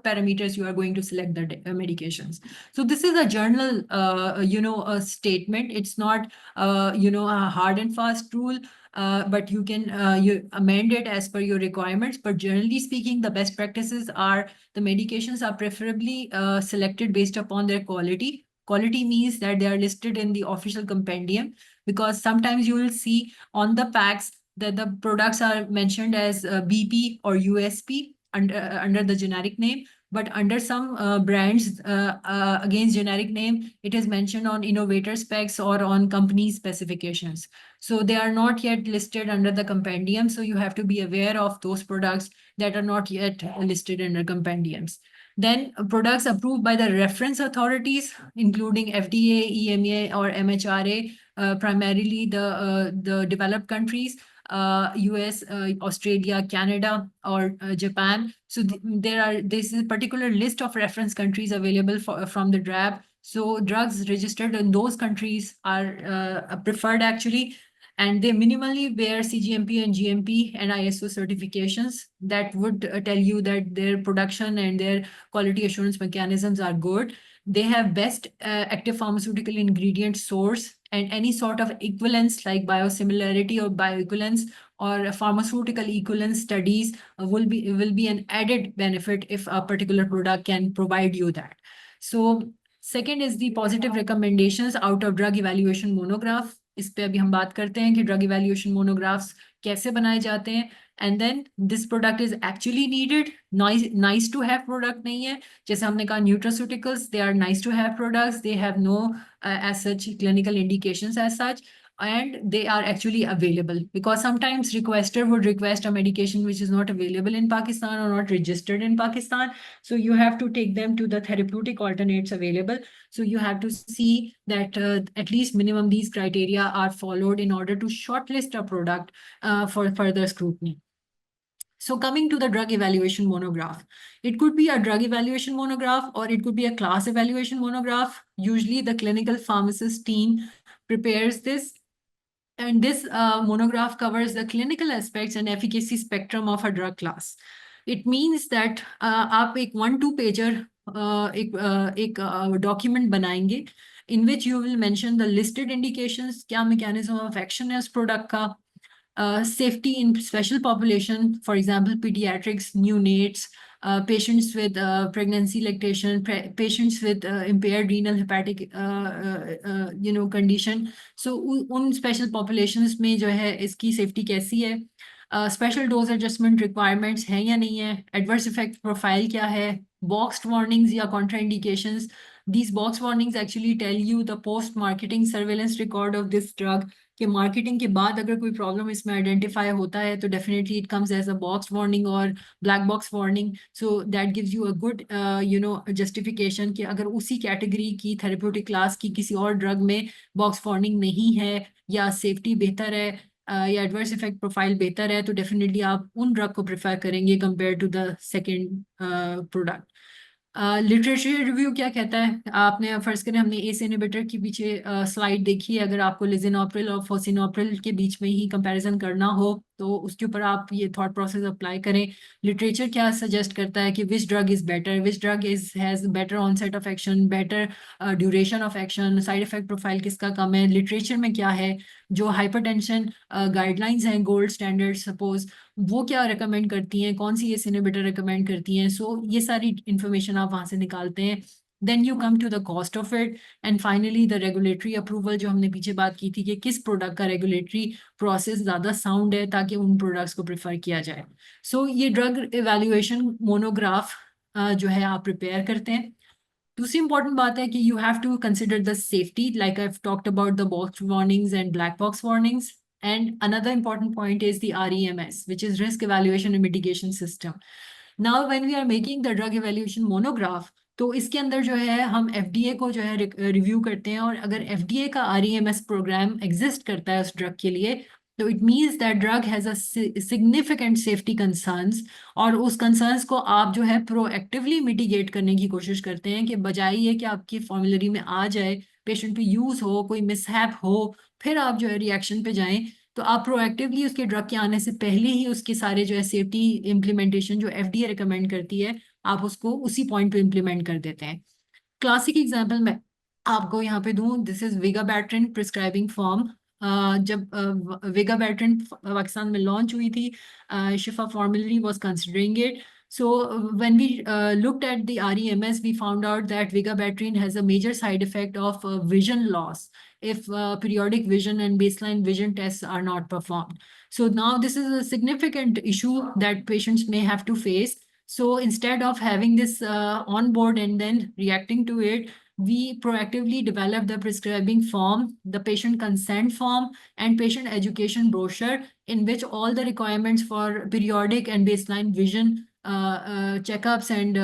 parameters you are going to select the medications. So this is a journal, a statement. It's not, a hard and fast rule. But you can you amend it as per your requirements. But generally speaking, the best practices are the medications are preferably selected based upon their quality. Quality means that they are listed in the official compendium, because sometimes you will see on the packs that the products are mentioned as BP or USP under the generic name. But under some brands, against generic name, it is mentioned on innovator specs or on company specifications. So they are not yet listed under the compendium. So you have to be aware of those products that are not yet listed under compendiums. Then products approved by the reference authorities, including FDA, EMA, or MHRA, primarily the developed countries, US, Australia, Canada, or Japan. So this is a particular list of reference countries available from the DRAB. So drugs registered in those countries are preferred actually, and they minimally bear CGMP and GMP and ISO certifications that would tell you that their production and their quality assurance mechanisms are good. They have best active pharmaceutical ingredient source, and any sort of equivalence like biosimilarity or bioequivalence or pharmaceutical equivalence studies will be an added benefit if a particular product can provide you that. So second is the positive recommendations out of drug evaluation monograph. इस पे अभी हम बात करते हैं कि drug evaluation monographs कैसे बनाए जाते हैं. And then this product is actually needed, nice to have product नहीं है. जैसे हमने कहा nutraceuticals, they are nice to have products, they have no as such clinical indications as such, and they are actually available, because sometimes requester would request a medication which is not available in Pakistan or not registered in Pakistan. So you have to take them to the therapeutic alternates available. So you have to see that at least minimum these criteria are followed in order to shortlist a product for further scrutiny. So coming to the drug evaluation monograph, it could be a drug evaluation monograph or it could be a class evaluation monograph. Usually the clinical pharmacist team prepares this. And this monograph covers the clinical aspects and efficacy spectrum of a drug class. It means that आप एक 1-2 pager एक document बनाएंगे in which you will mention the listed indications, क्या mechanism of action है उस product का, safety in special population, for example, pediatrics, neonates, patients with pregnancy lactation, patients with impaired renal hepatic condition. So उन special populations में जो है इसकी safety कैसी है, special dose adjustment requirements हैं या नहीं है, adverse effect profile क्या है, boxed warnings या contraindications. These box warnings actually tell you the post-marketing surveillance record of this drug, कि मार्केटिंग के बाद अगर कोई प्रॉब्लम इसमें आइडेंटिफाई होता है तो definitely it comes as a box warning और black box warning. So that gives you a good justification कि अगर उसी कैटेगरी की थेरेप्यूटिक क्लास की किसी और ड्रग में बॉक्स वार्निंग नहीं है या सेफ्टी बेहतर है या एडवर्स इफेक्ट प्रोफाइल बेहतर है, तो डेफिनेटली आप उन ड्रग को प्रेफर करेंगे compare to the second product. Literature review क्या कहता है, आपने फर्ज करें हमने एस इनहिबिटर के पीछे स्लाइड देखी है, अगर आपको लिजिनोप्रिल और फोसिनोप्रिल के बीच में ही कंपैरिजन करना हो तो उसके ऊपर आप ये थॉट प्रोसेस अप्लाई करें. लिटरेचर क्या सजेस्ट करता है कि which drug is better, which drug is has better onset of action, better duration of action, side effect profile किसका कम है. लिटरेचर में क्या है, जो हाइपरटेंशन गाइडलाइंस हैं गोल्ड स्टैंडर्ड सपोज, वो क्या रिकमेंड करती हैं, कौन सी एस इनहिबिटर रिकमेंड करती हैं. सो ये सारी इंफॉर्मेशन आप वहाँ से निकालते हैं. Then you come to the cost of it, and finally the regulatory approval, जो हमने पीछे बात की थी कि किस प्रोडक्ट का रेगुलेटरी प्रोसेस ज़्यादा साउंड है ताकि उन प्रोडक्ट्स को प्रेफर किया जाए. सो ये ड्रग इवैल्यूएशन मोनोग्राफ जो है आप प्रिपेयर करते हैं. दूसरी इंपॉर्टेंट बात है कि you have to consider the safety, like I have talked about the box warnings and black box warnings. And another important point is the REMS, which is Risk Evaluation and Mitigation System. Now, when we are making the drug evaluation monograph, तो इसके अंदर जो है हम FDA को जो है review करते हैं, और अगर FDA का REMS प्रोग्राम एग्जिस्ट करता है उस ड्रग के लिए, तो it means that drug has a significant safety concerns, और उस कंसर्न्स को आप जो है प्रोएक्टिवली मिटिगेट करने की कोशिश करते हैं कि बजाय ये कि आपकी फॉर्मुलरी में आ जाए, पेशेंट पे यूज़ हो, कोई मिसहैप हो, फिर आप जो है रिएक्शन पे जाएं, तो आप प्रोएक्टिवली उसके ड्रग के आने से पहले ही उसके सारे जो है सेफ्टी इम्प्लीमेंटेशन जो FDA रिकमेंड करती है, आप उसको उसी पॉइंट पे इम्प्लीमेंट कर देते हैं. क्लासिक एग्जांपल मैं आपको यहाँ पे दूं, दिस इज विगाबैट्रिन प्रिस्क्राइबिंग फॉर्म. जब विगाबैट्रिन पाकिस्तान में लॉन्च हुई थी, शिफा formulary was considering it. So when we looked at the REMS, we found out that vigabatrin has a major side effect of vision loss if periodic vision and baseline vision tests are not performed. So now this is a significant issue that patients may have to face. So instead of having this on board and then reacting to it, we proactively developed the prescribing form, the patient consent form, and patient education brochure, in which all the requirements for periodic and baseline vision checkups and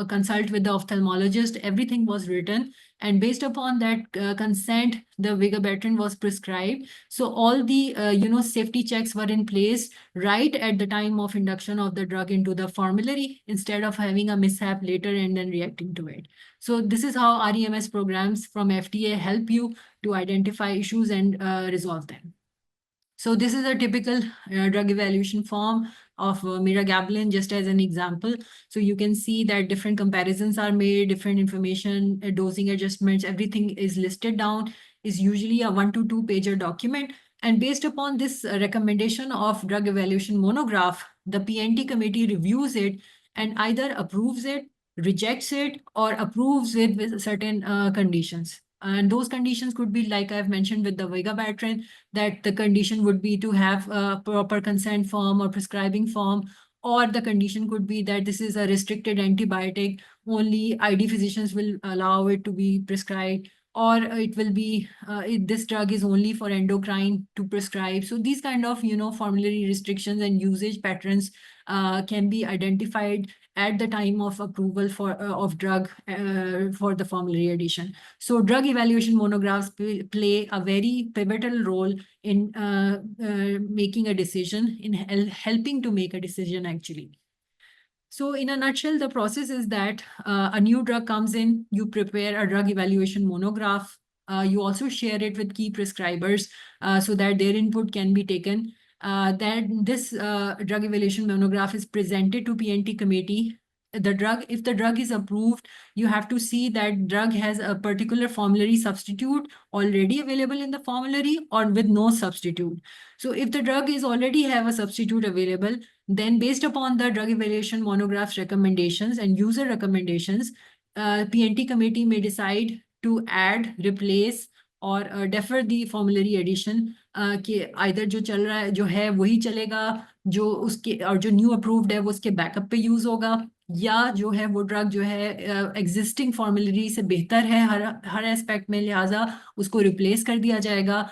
consult with the ophthalmologist, everything was written, and based upon that consent, the vigabatrin was prescribed. So all the safety checks were in place right at the time of induction of the drug into the formulary, instead of having a mishap later and then reacting to it. So this is how REMS programs from FDA help you to identify issues and resolve them. So this is a typical drug evaluation form of miragablin, just as an example. So you can see that different comparisons are made, different information, dosing adjustments, everything is listed down, is usually a 1 to 2 pager document. And based upon this recommendation of drug evaluation monograph, the PNT committee reviews it and either approves it, rejects it, or approves it with certain conditions. And those conditions could be, like I've mentioned with the vigabatrin, that the condition would be to have a proper consent form or prescribing form, or the condition could be that this is a restricted antibiotic, only ID physicians will allow it to be prescribed, or it will be, this drug is only for endocrine to prescribe. So these kind of, formulary restrictions and usage patterns can be identified at the time of approval for of drug for the formulary addition. So drug evaluation monographs play a very pivotal role in making a decision, in helping to make a decision actually. So in a nutshell, the process is that a new drug comes in, you prepare a drug evaluation monograph, you also share it with key prescribers so that their input can be taken. Then this drug evaluation monograph is presented to PNT committee. The drug, if the drug is approved, you have to see that drug has a particular formulary substitute already available in the formulary or with no substitute. So if the drug is already have a substitute available, then based upon the drug evaluation monograph's recommendations and user recommendations, PNT committee may decide to add, replace, और defer the formulary addition कि either जो चल रहा है जो है वही चलेगा, जो उसके और जो न्यू अप्रूव्ड है वो उसके बैकअप पे यूज होगा, या जो है वो ड्रग जो है एग्जिस्टिंग फॉर्मुलरी से बेहतर है हर एस्पेक्ट में, लिहाजा उसको रिप्लेस कर दिया जाएगा,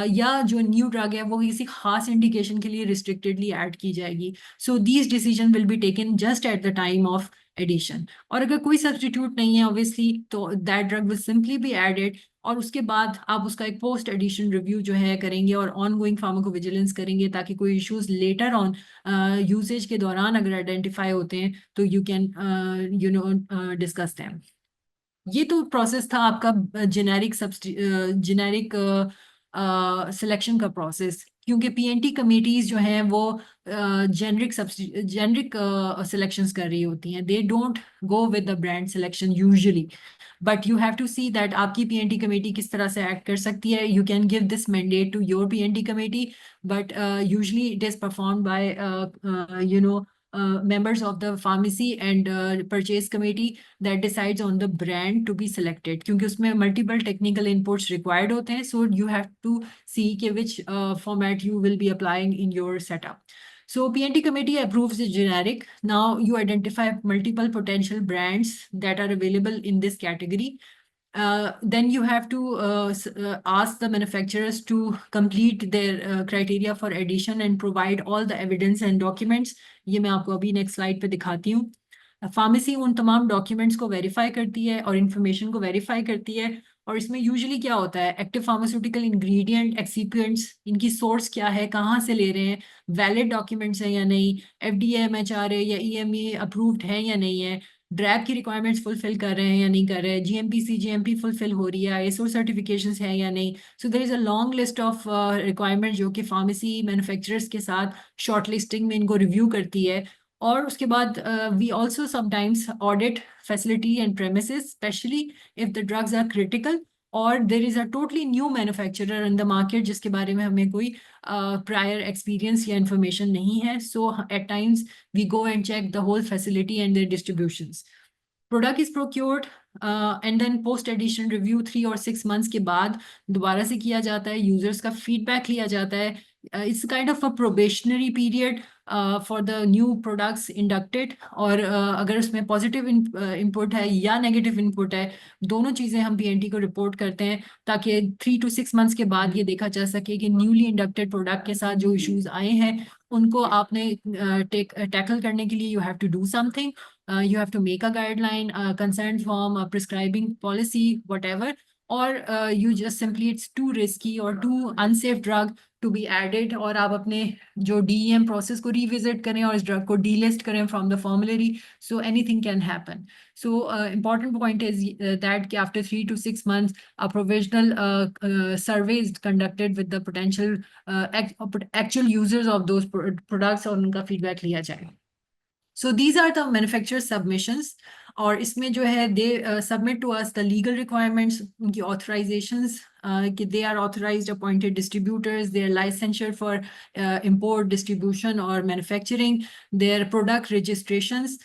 या जो न्यू ड्रग है वो किसी खास इंडिकेशन के लिए रिस्ट्रिक्टेडली ऐड की जाएगी. So these decision will be taken just at the time of addition. और अगर कोई सब्सटीट्यूट नहीं है ऑब्वियसली, तो that drug will simply be added, और उसके बाद आप उसका एक पोस्ट एडिशन रिव्यू जो है करेंगे और ऑनगोइंग फार्माकोविजिलेंस करेंगे, ताकि कोई इश्यूज लेटर ऑन यूजेज के दौरान अगर आइडेंटिफाई होते हैं तो यू कैन डिस्कस देम. ये तो प्रोसेस था आपका जेनेरिक सिलेक्शन का प्रोसेस, क्योंकि पीएनटी कमेटीज जो हैं वो जेनरिक सिलेक्शंस कर रही होती हैं. They don't go with the brand selection usually, but you have to see that आपकी पीएनटी कमेटी किस तरह से एक्ट कर सकती है. You can give this mandate to your PNT committee, but usually it is perform by members of the pharmacy and purchase committee that decides on the brand to be selected, क्योंकि उसमें multiple technical inputs required होते हैं, so you have to see कि which format you will be applying in your setup. So PNT committee approves the generic. Now you identify multiple potential brands that are available in this category. Then you have to ask the manufacturers to complete their criteria for addition and provide all the evidence and documents. ये मैं आपको अभी next slide पे दिखाती हूँ. Pharmacy उन तमाम documents को वेरीफाई करती है और इंफॉर्मेशन को वेरीफाई करती है, और इसमें यूजुअली क्या होता है, एक्टिव फार्मास्यूटिकल इंग्रेडिएंट, एक्सिपिएंट्स, इनकी सोर्स क्या है, कहाँ से ले रहे हैं, वैलिड डॉक्यूमेंट्स हैं या नहीं, एफडीए, एमएचआरए या ईएमए अप्रूव्ड है या नहीं है, ड्रैग की रिक्वायरमेंट्स फुलफिल कर रहे हैं या नहीं कर रहे हैं, जीएमपी सीजीएमपी फुलफिल हो रही है, आईएसओ सर्टिफिकेशंस है या नहीं. So there is a long list of requirement जो कि फार्मेसी मैन्युफैक्चरर्स के साथ शॉर्ट लिस्टिंग में इनको रिव्यू करती है. और उसके बाद we also sometimes audit facility and premises, especially if the drugs are critical और there is a totally new manufacturer in the market जिसके बारे में हमें कोई प्रायर एक्सपीरियंस या इंफॉर्मेशन नहीं है. So at times we go and check the whole facility and their distributions. Product is procured and then post addition review 3 और 6 months के बाद दोबारा से किया जाता है, यूजर्स का फीडबैक लिया जाता है. It's kind of a probationary period for the new products inducted, और अगर उसमें पॉजिटिव इनपुट है या नेगेटिव इनपुट है, दोनों चीज़ें हम पीएनटी को रिपोर्ट करते हैं ताकि 3 to 6 मंथ्स के बाद ये देखा जा सके कि न्यूली इंडक्टेड प्रोडक्ट के साथ जो इश्यूज आए हैं उनको आपने टैकल करने के लिए you have to do something. You have to make a guideline, a consent form, a prescribing policy, whatever, or you just simply it's too risky or too unsafe drug to be added, और आप अपने जो DEM process को revisit करें और इस drug को delist करें from the formulary, so anything can happen. So important point is that after 3 to 6 months a provisional survey is conducted with the potential actual users of those products और उनका feedback लिया जाए. So these are the manufacturer submissions, और इसमें जो है they submit to us the legal requirements, उनकी authorizations, कि they are authorized appointed distributors, their licensure for import, distribution or manufacturing, their product registrations.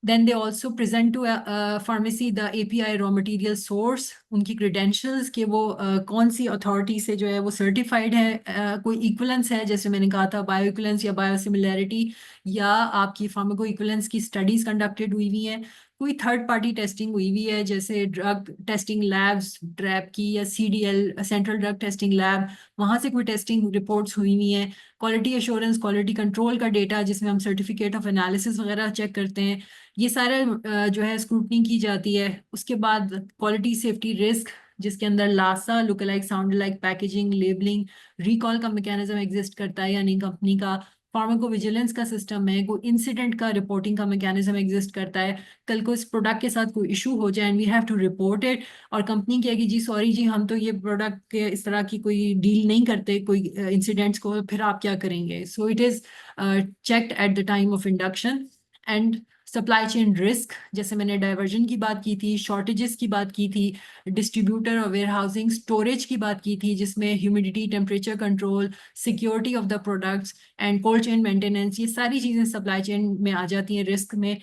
Then they also present to a pharmacy the API raw material source, उनकी credentials कि वो कौन सी authority से जो है वो certified है, कोई equivalence है जैसे मैंने कहा था bioequivalence या biosimilarity, या आपकी फार्माकोइक्विवेलेंस की स्टडीज कंडक्टेड हुई हुई हैं, कोई थर्ड पार्टी टेस्टिंग हुई हुई है जैसे ड्रग टेस्टिंग लैब्स ड्रैप की या CDL central drug testing lab, वहाँ से कोई टेस्टिंग रिपोर्ट्स हुई हुई हैं, क्वालिटी एश्योरेंस क्वालिटी कंट्रोल का डेटा जिसमें हम सर्टिफिकेट ऑफ एनालिसिस वगैरह चेक करते हैं, ये सारे जो है स्क्रूटनी की जाती है. उसके बाद क्वालिटी सेफ्टी रिस्क जिसके अंदर LASA, look like sound like packaging, labelling, recall का मैकेनिज्म एग्जिस्ट करता है या नहीं कंपनी का, फार्माकोविजिलेंस का सिस्टम है, कोई इंसिडेंट का रिपोर्टिंग का मैकेनिज्म एग्जिस्ट करता है, कल को इस प्रोडक्ट के साथ कोई इशू हो जाए and we have to report it, और कंपनी कहेगी जी सॉरी जी हम तो ये प्रोडक्ट के इस तरह की कोई डील नहीं करते कोई इंसिडेंट्स को, फिर आप क्या करेंगे. So it is checked eight the time of induction. And supply chain risk जैसे मैंने डाइवर्जन की बात की थी, शॉर्टेजेस की बात की थी, डिस्ट्रीब्यूटर और वेयर हाउसिंग स्टोरेज की बात की थी जिसमें humidity, temperature control, security of the products and cold chain maintenance, ये सारी चीज़ें सप्लाई चेन में आ जाती हैं रिस्क में.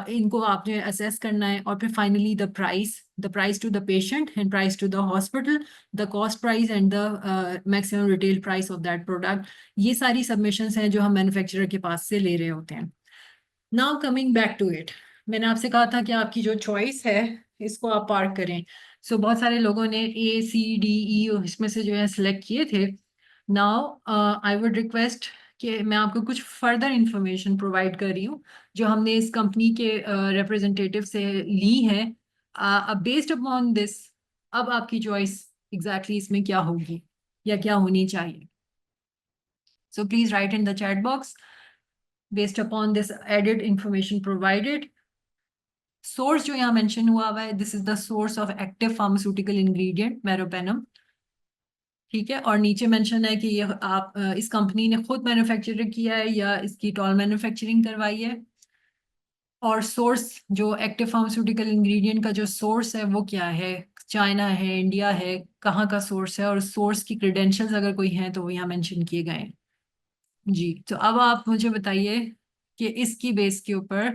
इनको आपने असेस करना है. और फिर finally the price to the patient and price to the hospital, the cost price and the maximum retail price of that product, ये सारी सबमिशंस हैं जो हम मैन्युफैक्चरर के पास से ले रहे होते हैं. Now coming back to it, मैंने आपसे कहा था कि आपकी जो चॉइस है इसको आप पार्क करें. सो बहुत सारे लोगों ने ACDE इसमें से जो है सिलेक्ट किए थे. नाउ आई वुड रिक्वेस्ट कि मैं आपको कुछ फर्दर इंफॉर्मेशन प्रोवाइड कर रही हूँ जो हमने इस कंपनी के रिप्रेजेंटेटिव से ली है. अब बेस्ड अपॉन दिस अब आपकी चॉइस एग्जैक्टली इसमें क्या होगी या क्या होनी चाहिए. So please right in the chat box based upon this added information provided. Source जो यहाँ मेंशन हुआ है, this is the source of active pharmaceutical ingredient meropenem, ठीक है. और नीचे मेंशन है कि ये आप इस कंपनी ने खुद मैन्युफैक्चर किया है या इसकी टॉल मैन्युफैक्चरिंग करवाई है. और सोर्स जो एक्टिव फार्मास्यूटिकल इंग्रेडिएंट का जो सोर्स है वो क्या है, चाइना है, इंडिया है, कहाँ का सोर्स है, और सोर्स की क्रेडेंशियल्स अगर कोई हैं तो वो यहाँ मेंशन किए गए हैं. जी तो अब आप मुझे बताइए कि इसकी बेस के ऊपर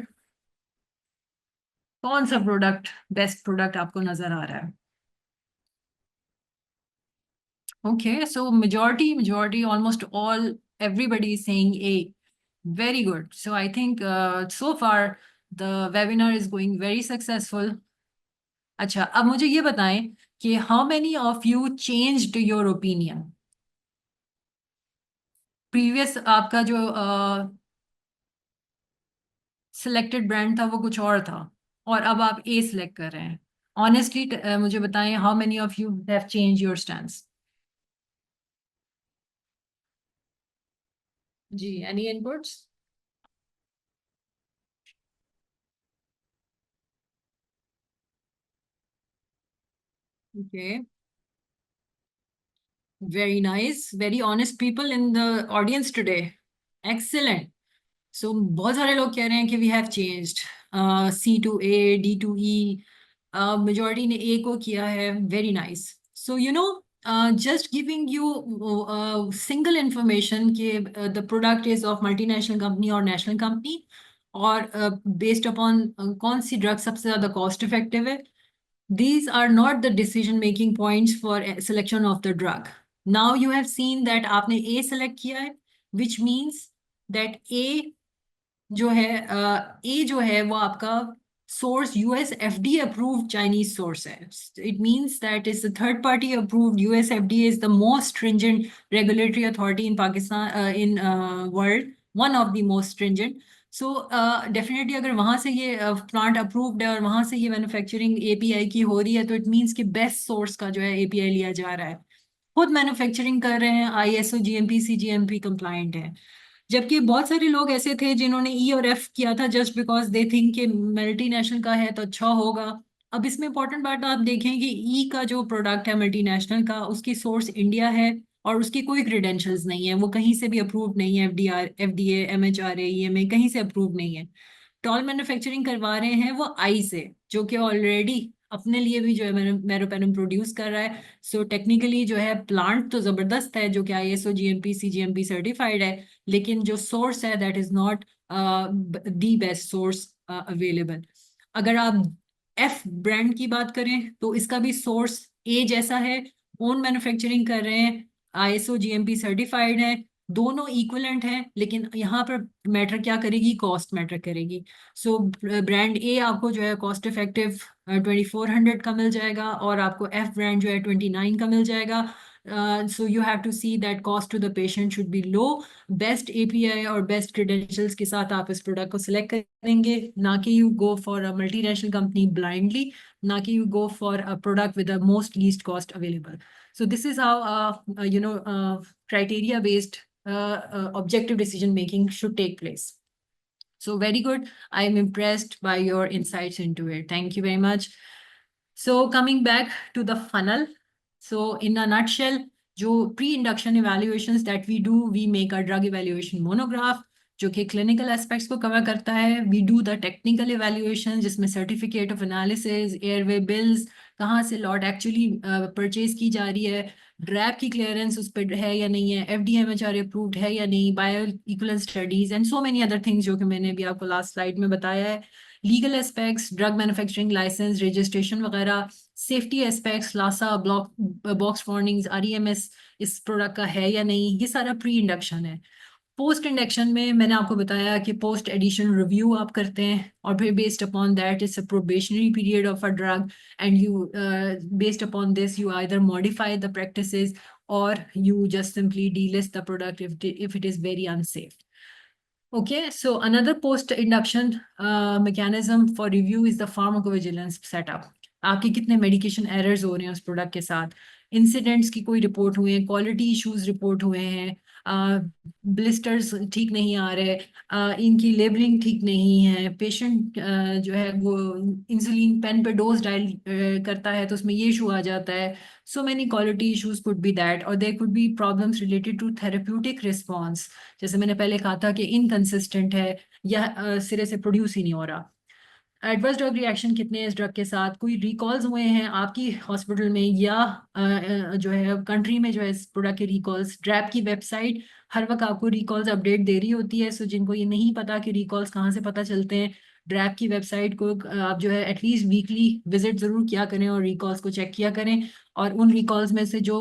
कौन सा प्रोडक्ट बेस्ट प्रोडक्ट आपको नजर आ रहा है. Okay, so majority, almost all, everybody is saying A. Very good. So I think so far the webinar is going very successful. अच्छा, अब मुझे ये बताएं कि how many of you changed your opinion? Previous आपका जो selected brand था वो कुछ और था और अब आप A select कर रहे हैं. Honestly, मुझे बताएं how many of you have changed your stance? Ji, any inputs? Okay. Very nice. Very honest people in the audience today. Excellent. So बहुत सारे लोग कह रहे हैं कि we have changed. C to A, D to E. Majority ने A को किया है. Very nice. So just giving you single information कि the product is of multinational company or national company और based upon कौन सी drug सबसे ज़्यादा cost effective है. These are not the decision making points for selection of the drug. Now you have seen that आपने A select किया है, which means that A जो है A जो है वो आपका source US FDA approved Chinese source है. It means that it's a third party approved. US FDA is the most stringent regulatory authority in Pakistan in world, one of the most stringent. So definitely अगर वहाँ से ये plant approved है और वहाँ से ये मैन्युफैक्चरिंग एपीआई की हो रही है तो इट मीन्स कि बेस्ट सोर्स का जो है एपीआई लिया जा रहा है. खुद मैन्युफैक्चरिंग कर रहे हैं, आईएसओ जीएमपी सीजीएमपी कंप्लाइंट है. जबकि बहुत सारे लोग ऐसे थे जिन्होंने ई और एफ किया था जस्ट बिकॉज दे थिंक कि मल्टीनेशनल का है तो अच्छा होगा. अब इसमें इंपॉर्टेंट बात आप देखें कि ई का जो प्रोडक्ट है मल्टीनेशनल का उसकी सोर्स इंडिया है और उसकी कोई क्रेडेंशियल्स नहीं है, वो कहीं से भी अप्रूव्ड नहीं है. एफडीए एमएचआरए ईएमए कहीं से अप्रूव नहीं है. टॉल मैन्युफैक्चरिंग करवा रहे हैं वो आई से, जो कि ऑलरेडी अपने लिए भी जो है मेरोपेनम प्रोड्यूस कर रहा है. सो टेक्निकली जो है प्लांट तो जबरदस्त है जो कि आईएसओ जीएमपी सीजीएमपी सर्टिफाइड है, लेकिन जो सोर्स है that is not the best source available. अगर आप एफ ब्रांड की बात करें तो इसका भी सोर्स ए जैसा है, ओन मैन्युफैक्चरिंग कर रहे हैं, आईएसओ जीएमपी सर्टिफाइड है, दोनों इक्वलेंट हैं. लेकिन यहाँ पर मैटर क्या करेगी, कॉस्ट मैटर करेगी. सो ब्रांड ए आपको जो है कॉस्ट इफेक्टिव 2400 का मिल जाएगा और आपको एफ ब्रांड जो है 29 का मिल जाएगा. So you have to see that cost to the patient should be low. Best API और बेस्ट क्रेडेंशियल्स के साथ आप इस प्रोडक्ट को सिलेक्ट करेंगे, ना कि you go for a multinational company blindly, ना कि you go for a product with the most least cost available. So this is how criteria based objective decision making should take place. So very good. I am impressed by your insights into it. Thank you very much. So coming back to the funnel. So in a nutshell, जो pre-induction evaluations that we do, we make a drug evaluation monograph जो कि clinical aspects को cover करता है. We do the technical evaluation जिसमें certificate of analysis, airway bills, कहाँ से lot actually purchase की जा रही है, ड्रैप की क्लियरेंस उस पर है या नहीं है, एफडीएमएचआर अप्रूव्ड है या नहीं, bio equivalence studies and so many other things जो कि मैंने भी आपको लास्ट स्लाइड में बताया है. Legal aspects, drug manufacturing license registration वगैरह, safety aspects, LASA box warnings, REMS इस प्रोडक्ट का है या नहीं, ये सारा प्री इंडक्शन है. पोस्ट इंडक्शन में मैंने आपको बताया कि पोस्ट एडिशन रिव्यू आप करते हैं और फिर based upon that it's a probationary period of a drug and you based upon this you either modify the practices or you just simply delist the product if it is very unsafe. Okay, so another post-induction mechanism for review is the pharmacovigilance setup. आपके कितने medication errors हो रहे हैं उस product के साथ, incidents की कोई रिपोर्ट हुए हैं, क्वालिटी इश्यूज रिपोर्ट हुए हैं, ब्लिस्टर्स ठीक नहीं आ रहे, इनकी लेबलिंग ठीक नहीं है, पेशेंट जो है वो इंसुलिन पेन पे डोज डायल करता है तो उसमें ये इशू आ जाता है. So many quality issues could be that, or there could be problems related to therapeutic response. जैसे मैंने पहले कहा था कि इनकंसिस्टेंट है या सिरे से प्रोड्यूस ही नहीं हो रहा. एडवर्स ड्रग रिएक्शन कितने हैं इस ड्रग के साथ, कोई रिकॉल्स हुए हैं आपकी हॉस्पिटल में या जो है कंट्री में जो है इस प्रोडक्ट के रिकॉल्स. ड्रैप की वेबसाइट हर वक्त आपको रिकॉल्स अपडेट दे रही होती है। सो जिनको ये नहीं पता कि रिकॉल्स कहाँ से पता चलते हैं, ड्रैप की वेबसाइट को आप जो है एटलीस्ट वीकली विजिट ज़रूर किया करें और रिकॉल्स को चेक किया करें। और उन रिकॉल्स में से जो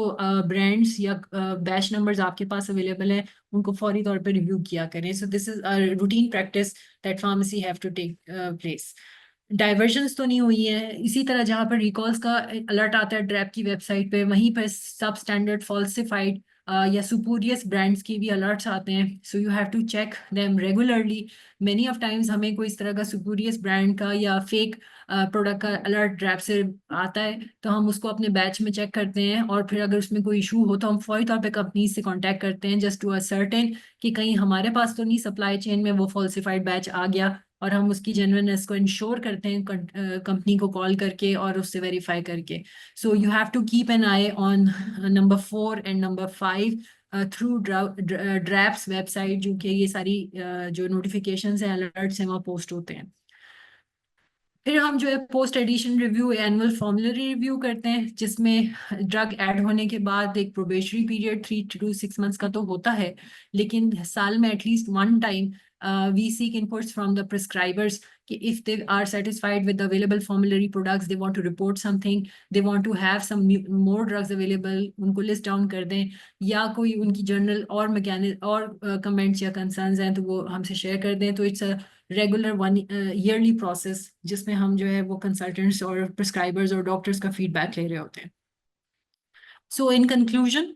ब्रांड्स या बैच नंबर्स आपके पास अवेलेबल हैं उनको फौरी तौर पर रिव्यू किया करें। So this is a routine practice that pharmacy have to take place. Divergence तो नहीं हुई है। इसी तरह जहाँ पर रिकॉल्स का अलर्ट आता है ड्रैप की वेबसाइट पे, वहीं पर सब स्टैंडर्ड फॉल्सिफाइड या सुपूरियस ब्रांड्स की भी अलर्ट्स आते हैं। So you have to check them regularly. Many of times हमें कोई इस तरह का सुपूरियस ब्रांड का या फेक प्रोडक्ट का अलर्ट ड्रैप से आता है, तो हम उसको अपने बैच में चेक करते हैं और फिर अगर उसमें कोई इशू हो तो हम फौरी तौर पे कंपनी से कांटेक्ट करते हैं जस्ट टू असर्टेन कि कहीं हमारे पास तो नहीं सप्लाई चेन में वो फॉल्सिफाइड बैच आ गया। और हम उसकी जेन्युइननेस को इंश्योर करते हैं कंपनी को कॉल करके और उससे वेरीफाई करके। So you have to keep an eye on number 4 and number 5 through DRAP's website, जो कि ये सारी जो नोटिफिकेशंस हैं, अलर्ट्स हैं, वहाँ पोस्ट होते हैं। फिर हम जो है post addition review, annual formulary review करते हैं, जिसमें ड्रग ऐड होने के बाद एक प्रोबेशनरी पीरियड 3 to 6 months का तो होता है, लेकिन साल में at least one time we seek inputs from the prescribers कि if they are satisfied with available formulary products, they want to report something, they want to have some more drugs available, उनको list down कर दें, या कोई उनकी journal और mechanic और comments या कंसर्न्स हैं तो वो हमसे शेयर कर दें। तो it's a regular one yearly process जिसमें हम जो है वो कंसल्टेंट्स और प्रिस्क्राइबर्स और डॉक्टर्स का फीडबैक ले रहे होते हैं। So in conclusion,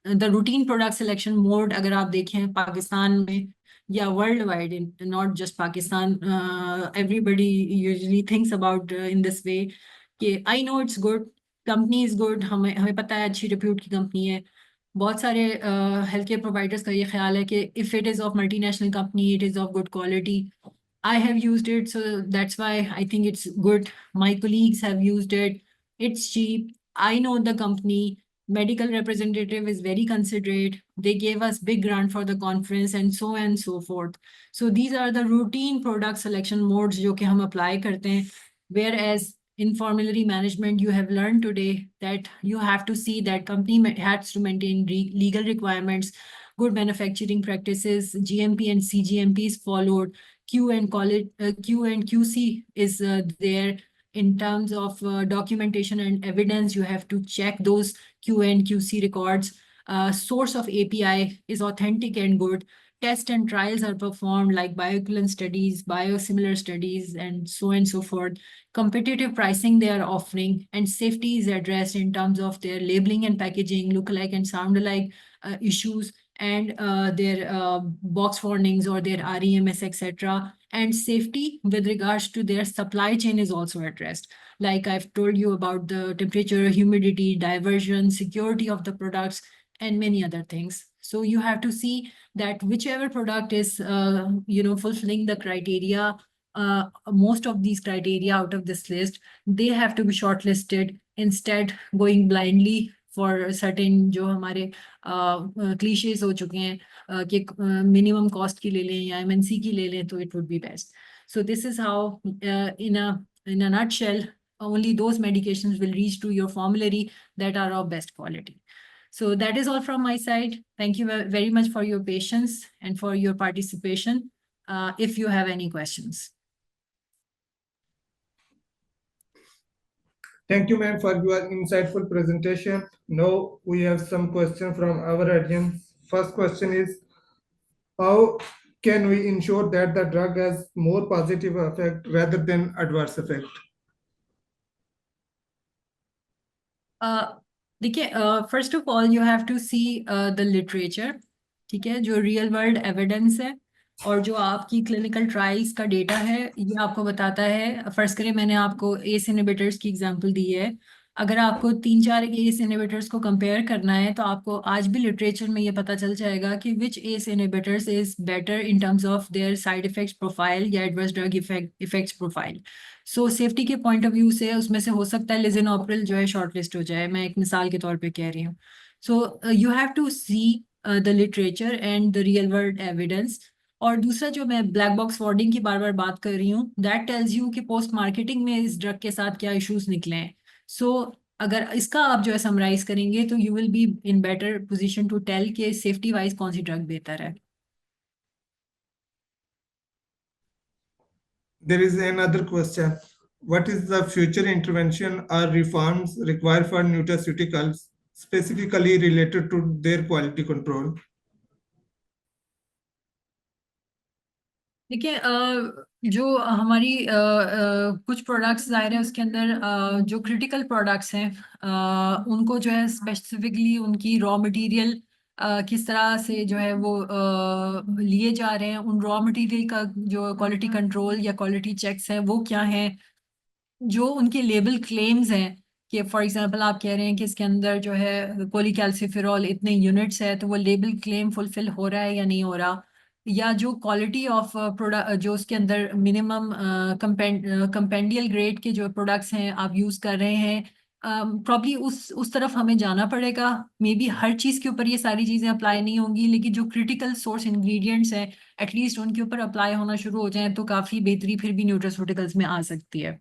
the routine product selection mode अगर आप देखें पाकिस्तान में या worldwide, not just Pakistan, everybody usually thinks about in this way कि I know it's good, company is good, हमें हमें पता है अच्छी रिप्यूट की कंपनी है। बहुत सारे हेल्थ केयर प्रोवाइडर्स का ये ख्याल है कि if it is of multinational company it is of good quality. I have used it, so that's why I think it's good. My colleagues have used it. It's cheap. I know the company. Medical representative is very considerate. They gave us big grant for the conference and so forth. So these are the routine product selection modes जो कि हम apply करते हैं. Whereas in formulary management, you have learned today that you have to see that company has to maintain legal requirements, good manufacturing practices, GMP and CGMP is followed. Q and QC is there in terms of documentation and evidence. You have to check those Q and QC records. Source of API is authentic and good. Tests and trials are performed like bioequivalent studies, biosimilar studies, and so forth. Competitive pricing they are offering, and safety is addressed in terms of their labeling and packaging, look-alike and sound-alike issues, and their box warnings or their REMS, etc. And safety with regards to their supply chain is also addressed. Like I've told you about the temperature, humidity, diversion, security of the products, and many other things. So you have to see that whichever product is, fulfilling the criteria, most of these criteria out of this list, they have to be shortlisted instead going blindly for certain जो हमारे clichés हो चुके हैं कि minimum cost की ले लें या एमएनसी की ले लें तो it would be best. So this is how in a nutshell, only those medications will reach to your formulary that are of best quality. So that is all from my side. Thank you very much for your patience and for your participation. If you have any questions.
Thank you, ma'am, for your insightful presentation. Now we have some questions from our audience. First question is, how can we ensure that the drug has more positive effect rather than adverse effect?
देखिए, first of all you have to see the literature, ठीक है, जो real world evidence है और जो आपकी clinical trials का data है, ये आपको बताता है. फर्स्ट करें, मैंने आपको एस इनहिबिटर्स की एग्जांपल दी है. अगर आपको 3-4 एस इनहिबिटर्स को कंपेयर करना है तो आपको आज भी लिटरेचर में ये पता चल जाएगा कि which ACE inhibitors is better in terms of their side effects profile या adverse drug effects profile. So safety के पॉइंट ऑफ व्यू से उसमें से हो सकता है लिजिनोप्रिल जो है शॉर्टलिस्ट हो जाए, मैं एक मिसाल के तौर पे कह रही हूँ. So you have to see the literature and the real world evidence. और दूसरा, जो मैं ब्लैक बॉक्स वार्निंग की बार बार बात कर रही हूँ, दैट टेल्स यू कि पोस्ट मार्केटिंग में इस ड्रग के साथ क्या इश्यूज निकले हैं. सो अगर इसका आप जो है समराइज करेंगे तो you will be in better position to tell कि सेफ्टी वाइज कौन सी ड्रग बेहतर है.
There is another question. What is the future intervention or reforms required for nutraceuticals, specifically related to their quality control?
देखिए जो हमारी कुछ products ज़ाहिर है उसके अंदर जो क्रिटिकल प्रोडक्ट्स हैं उनको जो है स्पेसिफिकली उनकी रॉ मटेरियल किस तरह से जो है वो लिए जा रहे हैं, उन रॉ मटेरियल का जो क्वालिटी कंट्रोल या क्वालिटी चेक्स हैं वो क्या हैं, जो उनके लेबल क्लेम्स हैं कि फॉर एग्जांपल आप कह रहे हैं कि इसके अंदर जो है कोलिकैल्सिफेरॉल इतने यूनिट्स है, तो वो लेबल क्लेम फुलफिल हो रहा है या नहीं हो रहा, या जो क्वालिटी ऑफ प्रोडक्ट जो उसके अंदर मिनिमम कंपेंडियल ग्रेड के जो प्रोडक्ट्स हैं आप यूज़ कर रहे हैं, प्रॉब्ली उस तरफ हमें जाना पड़ेगा. मे बी हर चीज़ के ऊपर ये सारी चीज़ें अप्लाई नहीं होंगी, लेकिन जो क्रिटिकल सोर्स इंग्रेडिएंट्स हैं एटलीस्ट उनके ऊपर अप्लाई होना शुरू हो जाए तो काफ़ी बेहतरी फिर भी न्यूट्रास्यूटिकल्स में आ सकती है.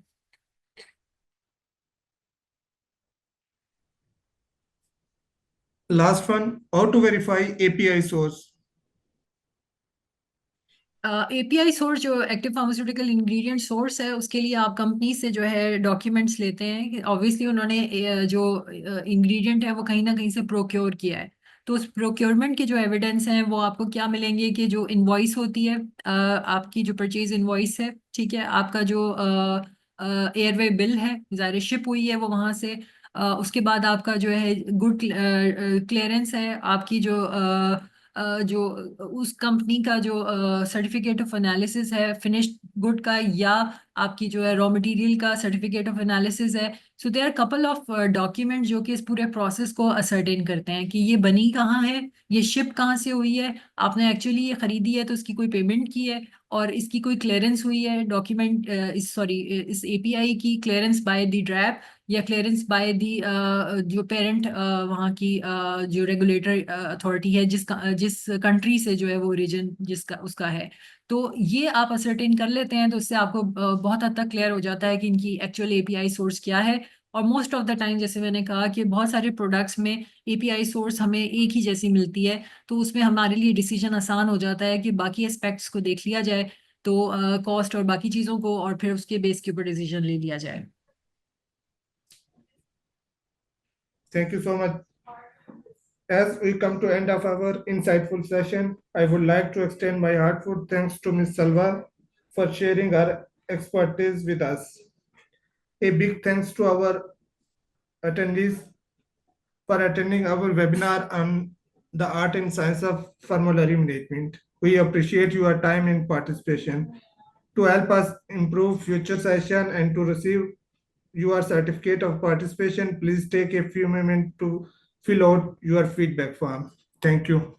Last one, how to verify API source?
API source जो एक्टिव फार्मास्यूटिकल इंग्रेडिएंट सोर्स है उसके लिए आप कंपनी से जो है डॉक्यूमेंट्स लेते हैं. ऑब्वियसली उन्होंने जो इंग्रेडिएंट है वो कहीं ना कहीं से प्रोक्योर किया है, तो उस प्रोक्योरमेंट के जो एविडेंस हैं वो आपको क्या मिलेंगे कि जो इनवॉइस होती है आपकी जो परचेज इनवॉइस है, ठीक है, आपका जो एयरवे बिल है ज़ाहिर शिप हुई है वो वहाँ से, उसके बाद आपका जो है गुड क्लियरेंस है, आपकी जो उस कंपनी का जो सर्टिफिकेट ऑफ एनालिसिस है फिनिश्ड गुड का, या आपकी जो है रॉ मटेरियल का सर्टिफिकेट ऑफ एनालिसिस है. So there are couple of document जो कि इस पूरे प्रोसेस को असर्टेन करते हैं कि ये बनी कहाँ है, ये शिप कहाँ से हुई है, आपने एक्चुअली ये खरीदी है तो इसकी कोई पेमेंट की है, और इसकी कोई क्लियरेंस हुई है डॉक्यूमेंट इस एपीआई की क्लियरेंस बाय द ड्रैप या क्लियरेंस बाय दी जो पेरेंट वहाँ की जो रेगुलेटर अथॉरिटी है जिस कंट्री से जो है वो ओरिजिन जिसका उसका है. तो ये आप असरटेन कर लेते हैं तो इससे आपको बहुत हद तक क्लियर हो जाता है कि इनकी एक्चुअल एपीआई सोर्स क्या है. और मोस्ट ऑफ द टाइम जैसे मैंने कहा कि बहुत सारे प्रोडक्ट्स में एपीआई सोर्स हमें एक ही जैसी मिलती है, तो उसमें हमारे लिए डिसीजन आसान हो जाता है कि बाकी एस्पेक्ट्स को देख लिया जाए, तो कॉस्ट और बाकी चीज़ों को, और फिर उसके बेस के ऊपर डिसीजन ले लिया जाए.
Thank you so much. As we come to end of our insightful session, I would like to extend my heartfelt thanks to Ms. Salwa for sharing her expertise with us. A big thanks to our attendees for attending our webinar on the art and science of formulary management. We appreciate your time and participation. To help us improve future session and to receive your certificate of participation, please take a few moments to fill out your feedback form. Thank you.